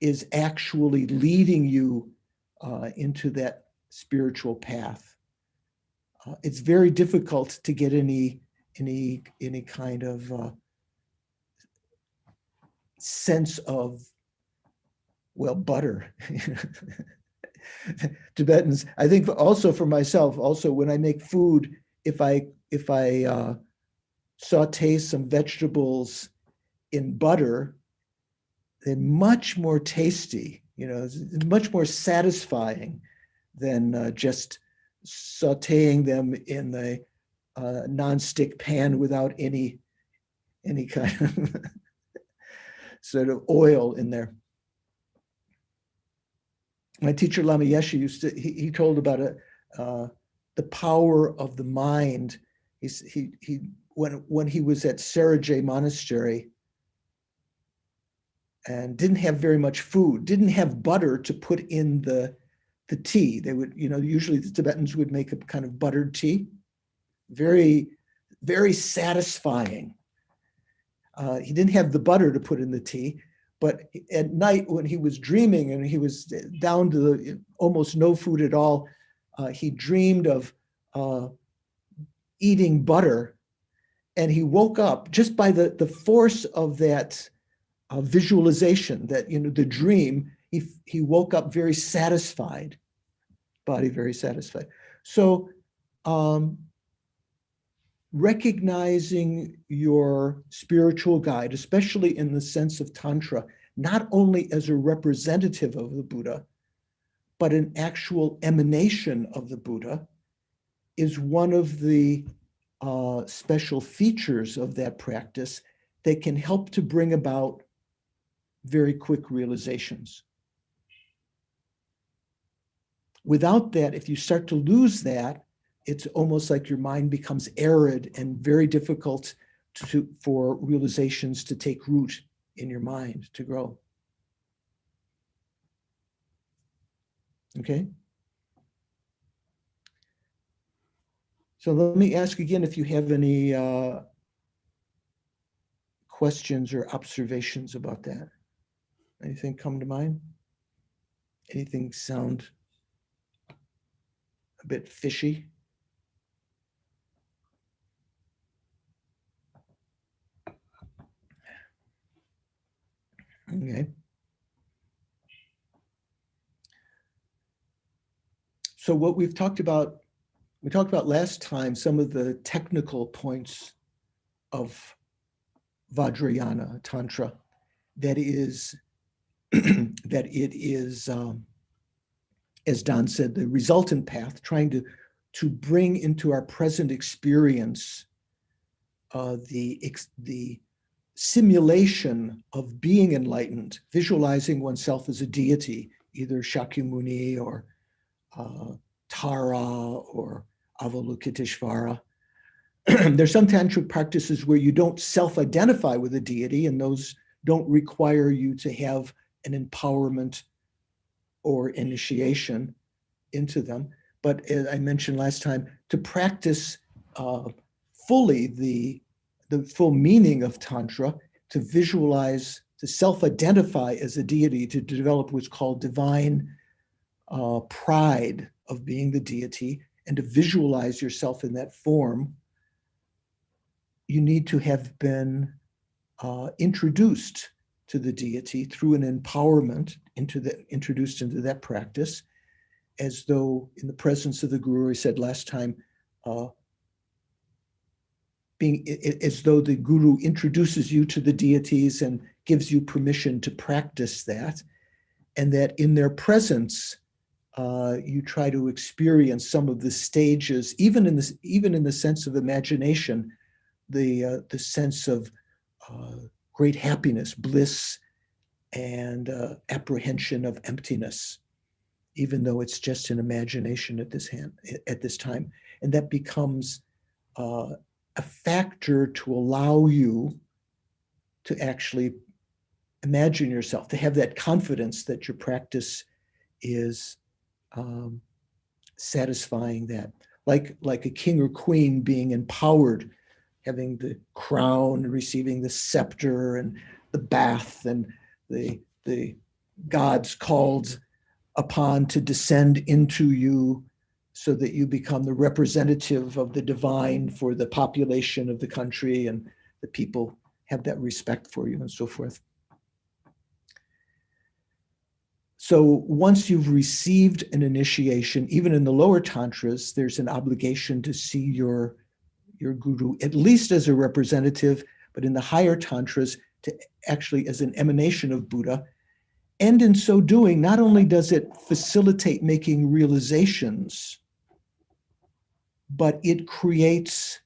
is actually leading you into that spiritual path. It's very difficult to get any kind of sense of, well, butter. Tibetans, I think also for myself, also when I make food, if I saute some vegetables in butter, they're much more tasty, it's much more satisfying than just sauteing them in the nonstick pan without any kind of sort of oil in there. My teacher Lama Yeshe he told about the power of the mind. When he was at Serajay Monastery and didn't have very much food, didn't have butter to put in the tea. They would, usually the Tibetans would make a kind of buttered tea. Very, very satisfying. He didn't have the butter to put in the tea, but at night when he was dreaming and he was down to almost no food at all, he dreamed of eating butter, and he woke up just by the force of that visualization, that the dream. He woke up very satisfied, body very satisfied. So recognizing your spiritual guide, especially in the sense of Tantra, not only as a representative of the Buddha, but an actual emanation of the Buddha, is one of the special features of that practice that can help to bring about very quick realizations. Without that, if you start to lose that, it's almost like your mind becomes arid and very difficult for realizations to take root in your mind, to grow. Okay? So let me ask again if you have any questions or observations about that. Anything come to mind? Anything sound a bit fishy? Okay. So what we've talked about We talked about last time some of the technical points of Vajrayana Tantra, that is, that it is, as Don said, the resultant path, trying to bring into our present experience the simulation of being enlightened, visualizing oneself as a deity, either Shakyamuni or Tara or Avalokiteshvara. There's some tantric practices where you don't self-identify with a deity, and those don't require you to have an empowerment or initiation into them. But as I mentioned last time, to practice fully the full meaning of Tantra, to visualize, to self-identify as a deity, to develop what's called divine pride of being the deity, and to visualize yourself in that form, you need to have been introduced to the deity through an empowerment introduced into that practice, as though in the presence of the guru, I said last time, as though the guru introduces you to the deities and gives you permission to practice that, and that in their presence, you try to experience some of the stages, even in the sense of imagination, the sense of great happiness, bliss, and apprehension of emptiness, even though it's just an imagination at this time. And that becomes a factor to allow you to actually imagine yourself, to have that confidence that your practice is satisfying that. Like a king or queen being empowered, having the crown, receiving the scepter and the bath, and the gods called upon to descend into you so that you become the representative of the divine for the population of the country, and the people have that respect for you and so forth. So once you've received an initiation, even in the lower tantras, there's an obligation to see your guru, at least as a representative, but in the higher tantras, to actually as an emanation of Buddha. And in so doing, not only does it facilitate making realizations, but it creates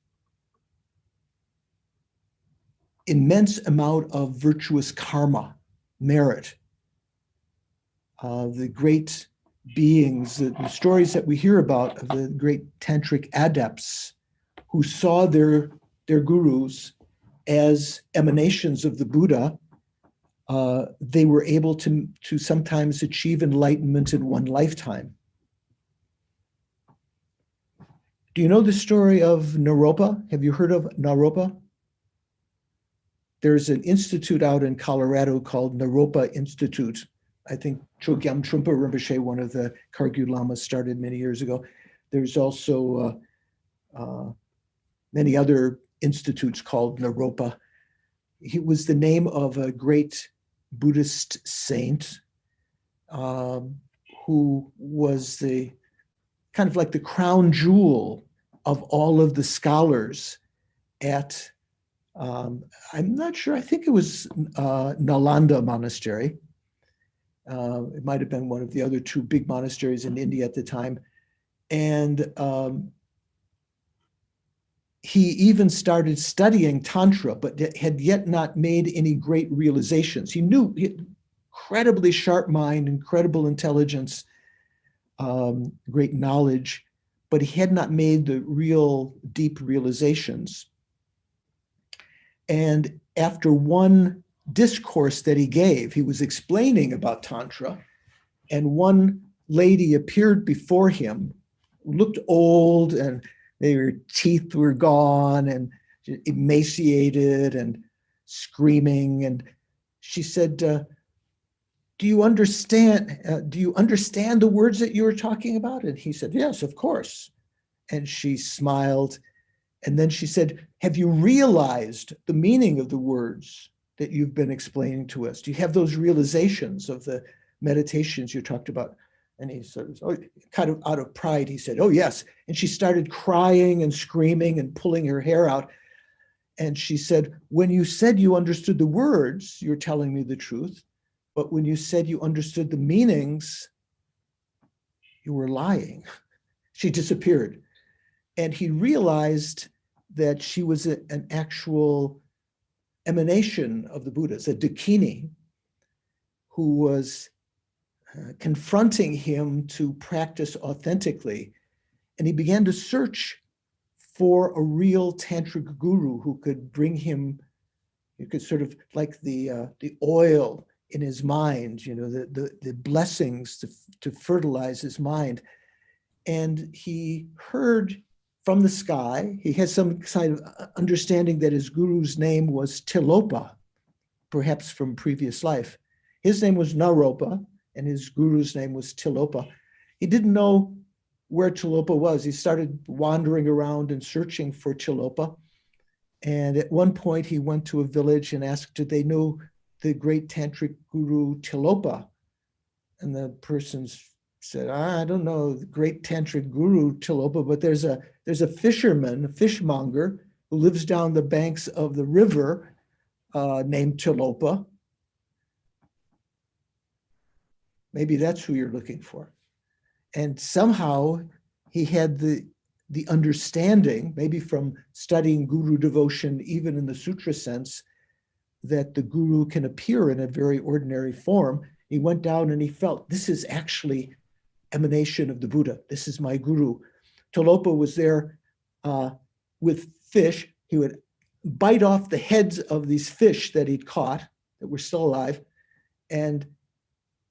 immense amount of virtuous karma, merit. The great beings, the stories that we hear about of the great tantric adepts who saw their gurus as emanations of the Buddha, they were able to sometimes achieve enlightenment in one lifetime. Do you know the story of Naropa? Have you heard of Naropa? There's an institute out in Colorado called Naropa Institute. I think Chogyam Trungpa Rinpoche, one of the Khargyu Lamas, started many years ago. There's also many other institutes called Naropa. He was the name of a great Buddhist saint who was the kind of like the crown jewel of all of the scholars at, I'm not sure, I think it was Nalanda Monastery. It might have been one of the other two big monasteries in India at the time. And he even started studying Tantra, but had yet not made any great realizations. He knew, he had incredibly sharp mind, incredible intelligence, great knowledge, but he had not made the real deep realizations. And after one discourse that he gave, he was explaining about Tantra, and one lady appeared before him, looked old, and their teeth were gone and emaciated and screaming. And she said, do you understand the words that you were talking about? And he said, yes, of course. And she smiled. And then she said, have you realized the meaning of the words that you've been explaining to us? Do you have those realizations of the meditations you talked about? And he said, oh, kind of out of pride, he said, oh, yes. And she started crying and screaming and pulling her hair out. And she said, when you said you understood the words, you're telling me the truth. But when you said you understood the meanings, you were lying. She disappeared. And he realized that she was an actual emanation of the Buddhas, a Dakini, who was confronting him to practice authentically. And he began to search for a real tantric guru who could bring him, you could sort of like the oil in his mind, you know, the blessings to fertilize his mind. And he heard from the sky, he had some kind of understanding that his guru's name was Tilopa, perhaps from previous life. His name was Naropa, and his guru's name was Tilopa. He didn't know where Tilopa was. He started wandering around and searching for Tilopa. And at one point he went to a village and asked, did they know the great tantric guru Tilopa? And the person said, I don't know the great tantric guru Tilopa, but there's a fisherman, a fishmonger, who lives down the banks of the river named Tilopa. Maybe that's who you're looking for. And somehow he had the understanding, maybe from studying guru devotion, even in the sutra sense, that the guru can appear in a very ordinary form. He went down and he felt, this is actually emanation of the Buddha. This is my guru. Tilopa was there with fish. He would bite off the heads of these fish that he'd caught that were still alive, and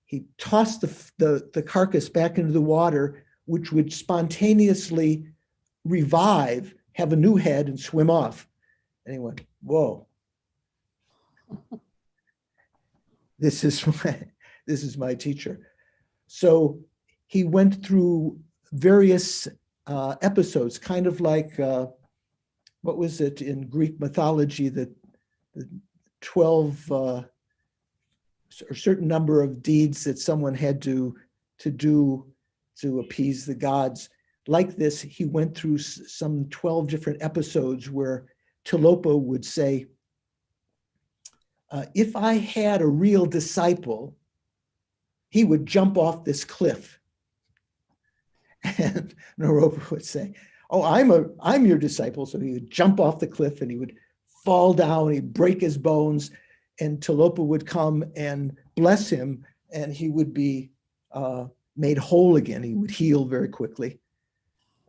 he tossed the carcass back into the water, which would spontaneously revive, have a new head, and swim off. And he went, whoa. This is my teacher. So he went through various episodes, kind of like, what was it in Greek mythology, the 12 or certain number of deeds that someone had to do to appease the gods. Like this, he went through some 12 different episodes where Tilopa would say, if I had a real disciple, he would jump off this cliff. And Naropa would say, oh, I'm your disciple. So he would jump off the cliff and he would fall down, he'd break his bones, and Tilopa would come and bless him, and he would be made whole again. He would heal very quickly.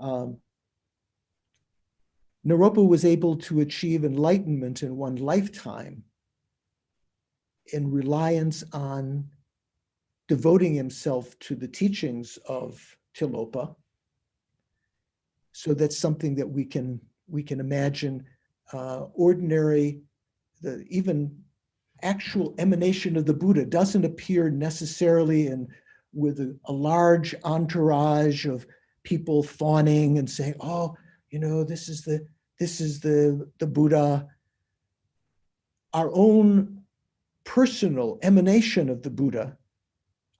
Naropa was able to achieve enlightenment in one lifetime in reliance on devoting himself to the teachings of Tilopa. So that's something that we can imagine. Ordinary, even actual emanation of the Buddha doesn't appear necessarily with a large entourage of people fawning and saying, oh, you know, this is the Buddha. Our own personal emanation of the Buddha,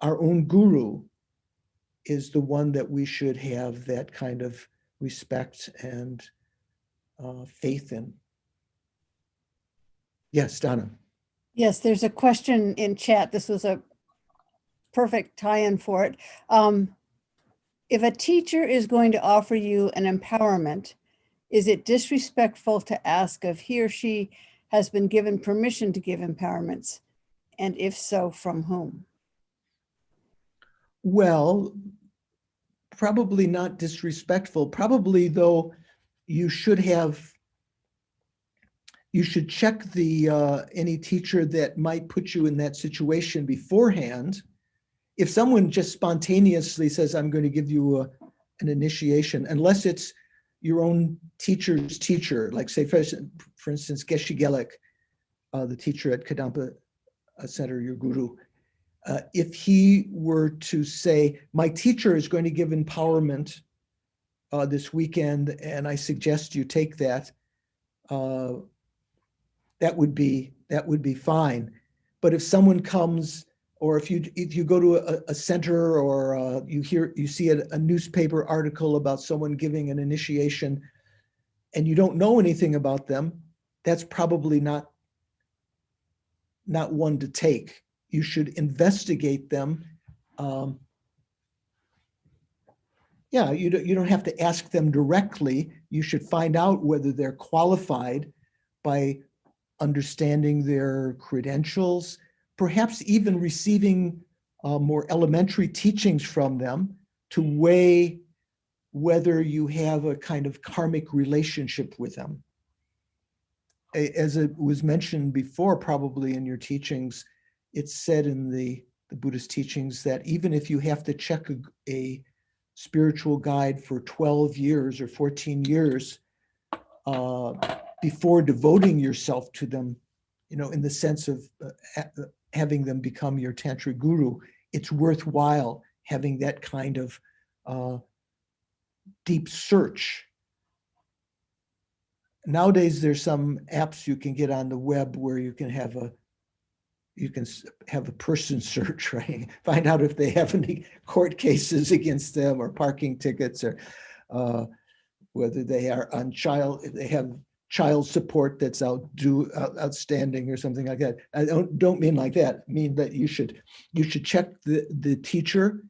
our own guru, is the one that we should have that kind of respect and faith in. Yes, Donna. Yes, there's a question in chat. This was a perfect tie-in for it. If a teacher is going to offer you an empowerment, is it disrespectful to ask if he or she has been given permission to give empowerments? And if so, from whom? Well, probably not disrespectful. Probably, though, you should check any teacher that might put you in that situation beforehand. If someone just spontaneously says, I'm going to give you an initiation, unless it's your own teacher's teacher, like say, for instance, Geshe Gelik, the teacher at Kadampa Center, your guru, if he were to say, my teacher is going to give empowerment this weekend, and I suggest you take that, that would be fine. But if someone comes, or if you go to a center, or you see a newspaper article about someone giving an initiation and you don't know anything about them, that's probably not one to take. You should investigate them. Yeah, you don't have to ask them directly. You should find out whether they're qualified by understanding their credentials, perhaps even receiving more elementary teachings from them to weigh whether you have a kind of karmic relationship with them. As it was mentioned before, probably in your teachings, it's said in the Buddhist teachings that even if you have to check a spiritual guide for 12 years or 14 years before devoting yourself to them, in the sense of having them become your Tantra guru, it's worthwhile having that kind of deep search. Nowadays, there's some apps you can get on the web where you can have a person search, right? Find out if they have any court cases against them or parking tickets, or whether they are on if they have child support that's outstanding or something like that. I don't mean like that. I mean that you should check the teacher,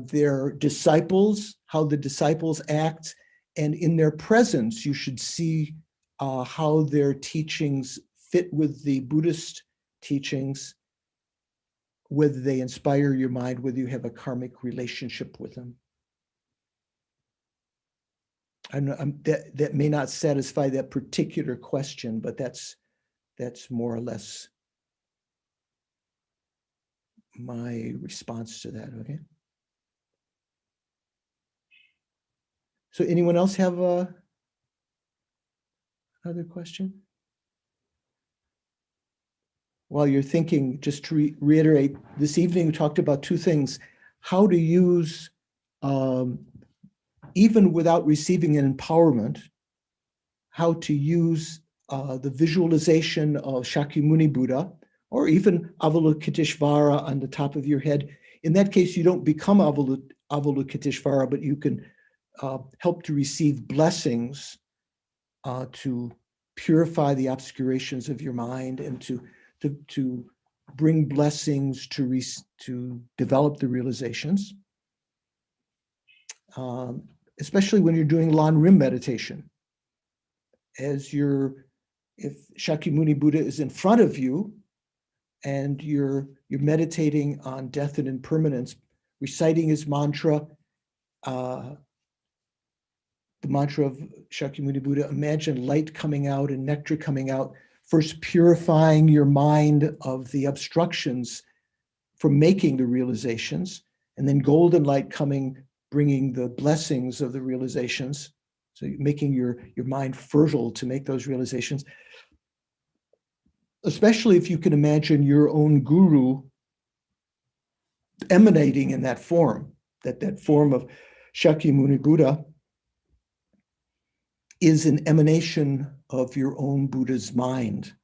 their disciples, how the disciples act, and in their presence, you should see how their teachings fit with the Buddhist teachings, whether they inspire your mind, whether you have a karmic relationship with them. That may not satisfy that particular question, but that's more or less my response to that. Okay. So anyone else have another question? While you're thinking, just to reiterate, this evening we talked about two things: how to use, even without receiving an empowerment, how to use the visualization of Shakyamuni Buddha, or even Avalokiteshvara on the top of your head. In that case, you don't become Avalokiteshvara, but you can help to receive blessings to purify the obscurations of your mind, and to bring blessings to develop the realizations, especially when you're doing Lan Rim meditation. If Shakyamuni Buddha is in front of you and you're meditating on death and impermanence, reciting his mantra, the mantra of Shakyamuni Buddha, imagine light coming out and nectar coming out, first purifying your mind of the obstructions from making the realizations, and then golden light coming, bringing the blessings of the realizations. So making your mind fertile to make those realizations. Especially if you can imagine your own guru emanating in that form, that form of Shakyamuni Buddha is an emanation of your own Buddha's mind.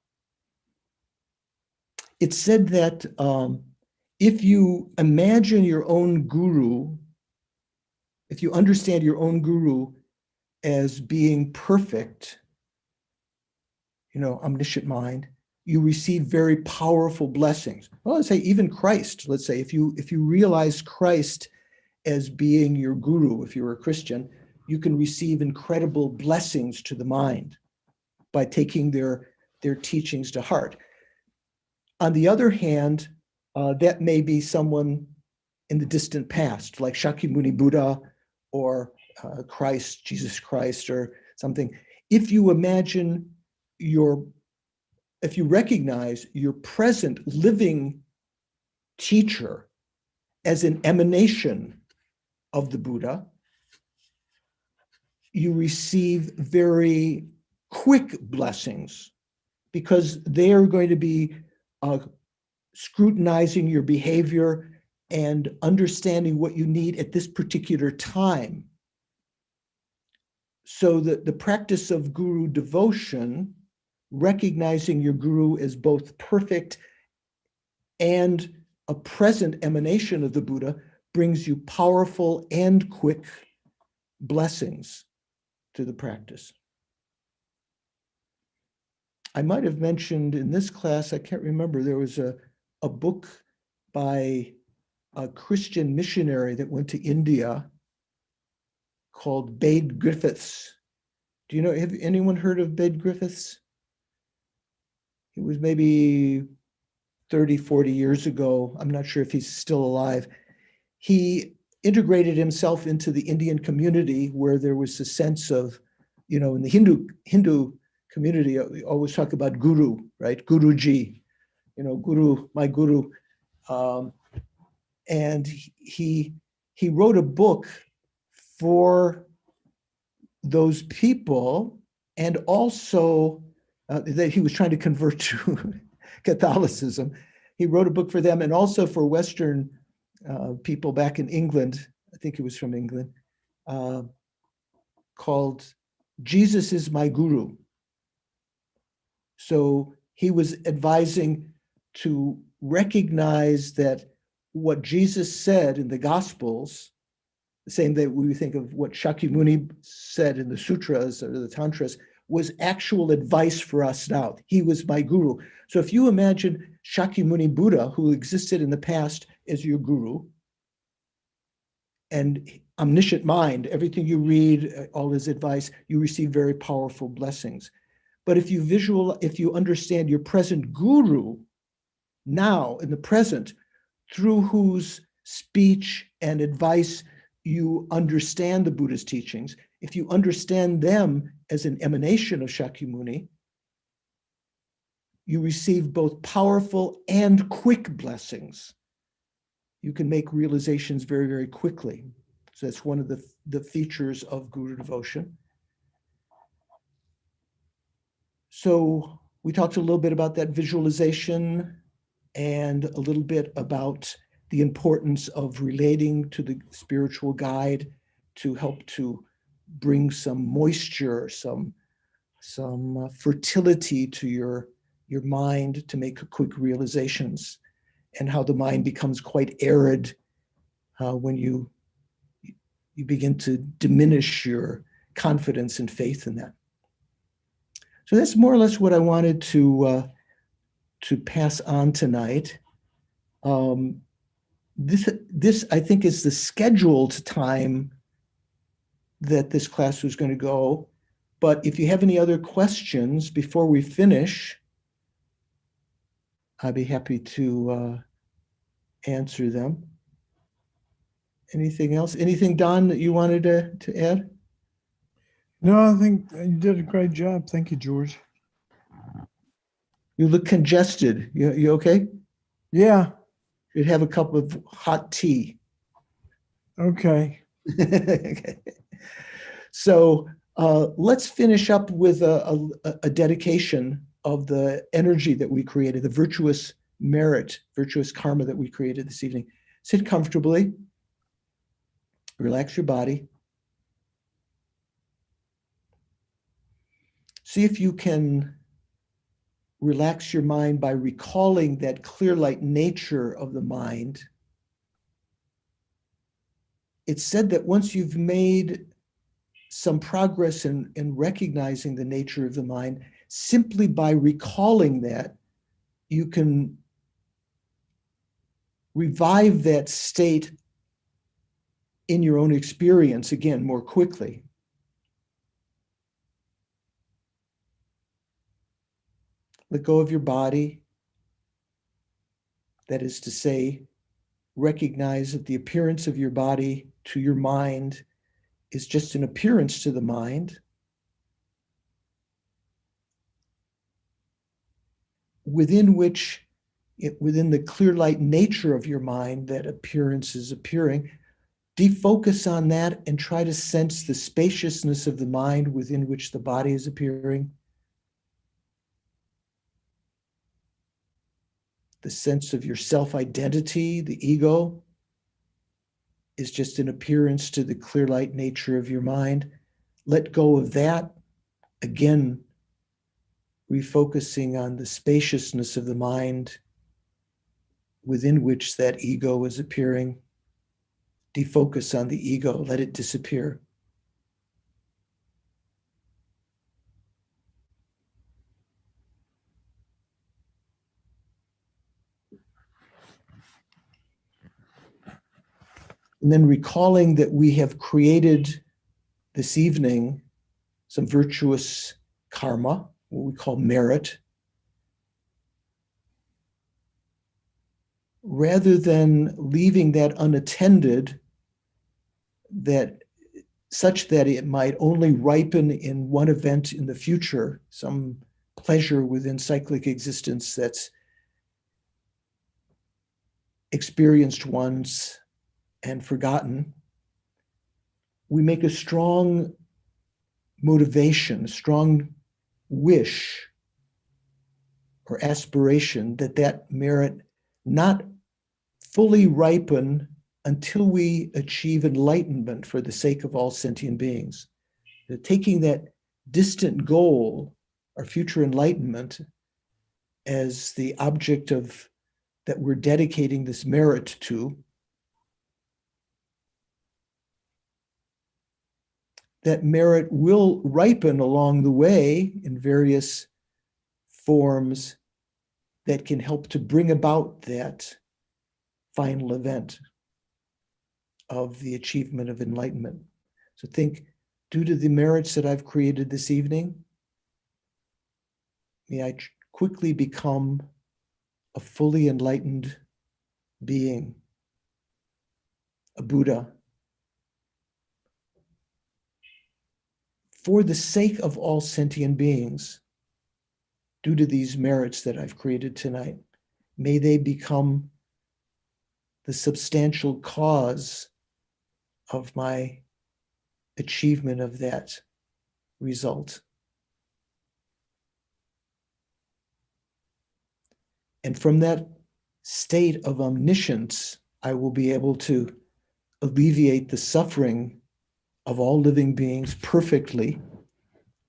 It's said that if you imagine your own guru, if you understand your own guru as being perfect, omniscient mind, you receive very powerful blessings. Well, let's say even Christ. Let's say if you realize Christ as being your guru, if you're a Christian, you can receive incredible blessings to the mind by taking their teachings to heart. On the other hand, that may be someone in the distant past, like Shakyamuni Buddha or Christ, Jesus Christ, or something. If you recognize your present living teacher as an emanation of the Buddha, you receive very quick blessings, because they are going to be scrutinizing your behavior and understanding what you need at this particular time. So the practice of guru devotion, recognizing your guru as both perfect and a present emanation of the Buddha brings you powerful and quick blessings to the practice. I might have mentioned in this class, I can't remember, there was a book by a Christian missionary that went to India called Bede Griffiths. Do you know, have anyone heard of Bede Griffiths? He was maybe 30, 40 years ago. I'm not sure if he's still alive. He integrated himself into the Indian community where there was a sense of, you know, in the Hindu community, we always talk about guru, right? Guruji, you know, guru, my guru. And he wrote a book for those people, and also that he was trying to convert to Catholicism. He wrote a book for them and also for Western people back in England. I think he was from England, called Jesus is My Guru. So he was advising to recognize that what Jesus said in the Gospels, the same that we think of what Shakyamuni said in the sutras or the tantras, was actual advice for us now. He was my guru. So if you imagine Shakyamuni Buddha, who existed in the past, as your guru, and omniscient mind, everything you read, all his advice, you receive very powerful blessings. But if you understand your present guru now in the present, through whose speech and advice you understand the Buddha's teachings, if you understand them as an emanation of Shakyamuni, you receive both powerful and quick blessings. You can make realizations very, very quickly. So that's one of the features of Guru devotion. So we talked a little bit about that visualization and a little bit about the importance of relating to the spiritual guide to help to bring some moisture, some fertility to your mind to make quick realizations, and how the mind becomes quite arid when you begin to diminish your confidence and faith in that. So that's more or less what I wanted to pass on tonight. This I think is the scheduled time that this class was going to go. But if you have any other questions before we finish, I'd be happy to answer them. Anything else? Anything, Don, that you wanted to add? No, I think you did a great job. Thank you, George. You look congested. You okay? Yeah. You'd have a cup of hot tea. Okay. Okay. So let's finish up with a dedication of the energy that we created, the virtuous merit, virtuous karma that we created this evening. Sit comfortably. Relax your body. See if you can relax your mind by recalling that clear light nature of the mind. It's said that once you've made some progress in recognizing the nature of the mind, simply by recalling that, you can revive that state in your own experience again more quickly. Let go of your body. That is to say, recognize that the appearance of your body to your mind is just an appearance to the mind. Within the clear light nature of your mind, that appearance is appearing. Defocus on that and try to sense the spaciousness of the mind within which the body is appearing. The sense of your self-identity, the ego, is just an appearance to the clear light nature of your mind. Let go of that. Again, refocusing on the spaciousness of the mind within which that ego is appearing. Defocus on the ego, let it disappear. And then recalling that we have created this evening some virtuous karma, what we call merit, rather than leaving that unattended, that such that it might only ripen in one event in the future, some pleasure within cyclic existence that's experienced once and forgotten. We make a strong motivation, a strong wish or aspiration that that merit not fully ripen until we achieve enlightenment for the sake of all sentient beings. That taking that distant goal, our future enlightenment, as the object of that we're dedicating this merit to, that merit will ripen along the way in various forms that can help to bring about that final event of the achievement of enlightenment. So think, due to the merits that I've created this evening, may I quickly become a fully enlightened being, a Buddha, for the sake of all sentient beings. Due to these merits that I've created tonight, may they become the substantial cause of my achievement of that result. And from that state of omniscience, I will be able to alleviate the suffering of all living beings perfectly.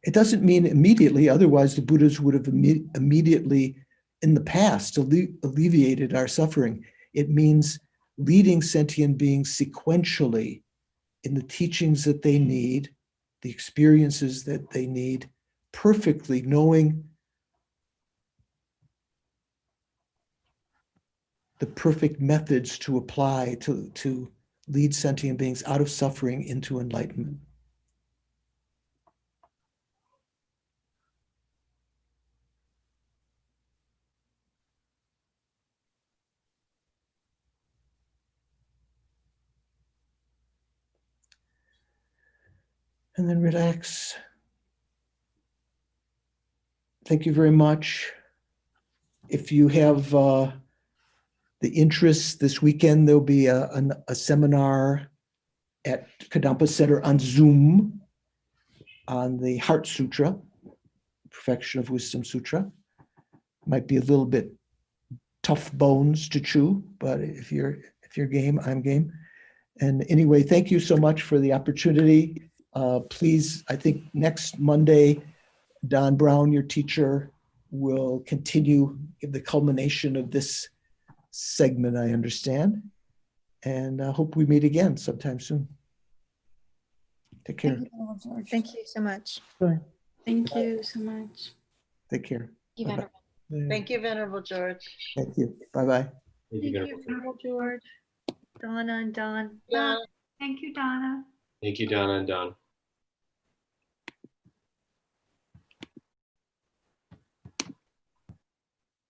It doesn't mean immediately, otherwise the Buddhas would have immediately in the past alleviated our suffering. It means leading sentient beings sequentially in the teachings that they need, the experiences that they need, perfectly knowing the perfect methods to apply to lead sentient beings out of suffering into enlightenment. And then relax. Thank you very much. If you have the interest, this weekend there'll be a seminar at Kadampa Center on Zoom on the Heart Sutra, Perfection of Wisdom Sutra. Might be a little bit tough bones to chew, but if you're game, I'm game. And anyway, thank you so much for the opportunity. Please, I think next Monday, Don Brown, your teacher, will continue the culmination of this segment, I understand. And I hope we meet again sometime soon. Take care. Thank you so much. Bye. Thank you so much. Take care. Bye-bye. Thank you, Venerable George. Thank you. Bye-bye. Thank you, Venerable George. Donna and Don. Yeah. Thank you, Donna. Thank you, Donna and Don.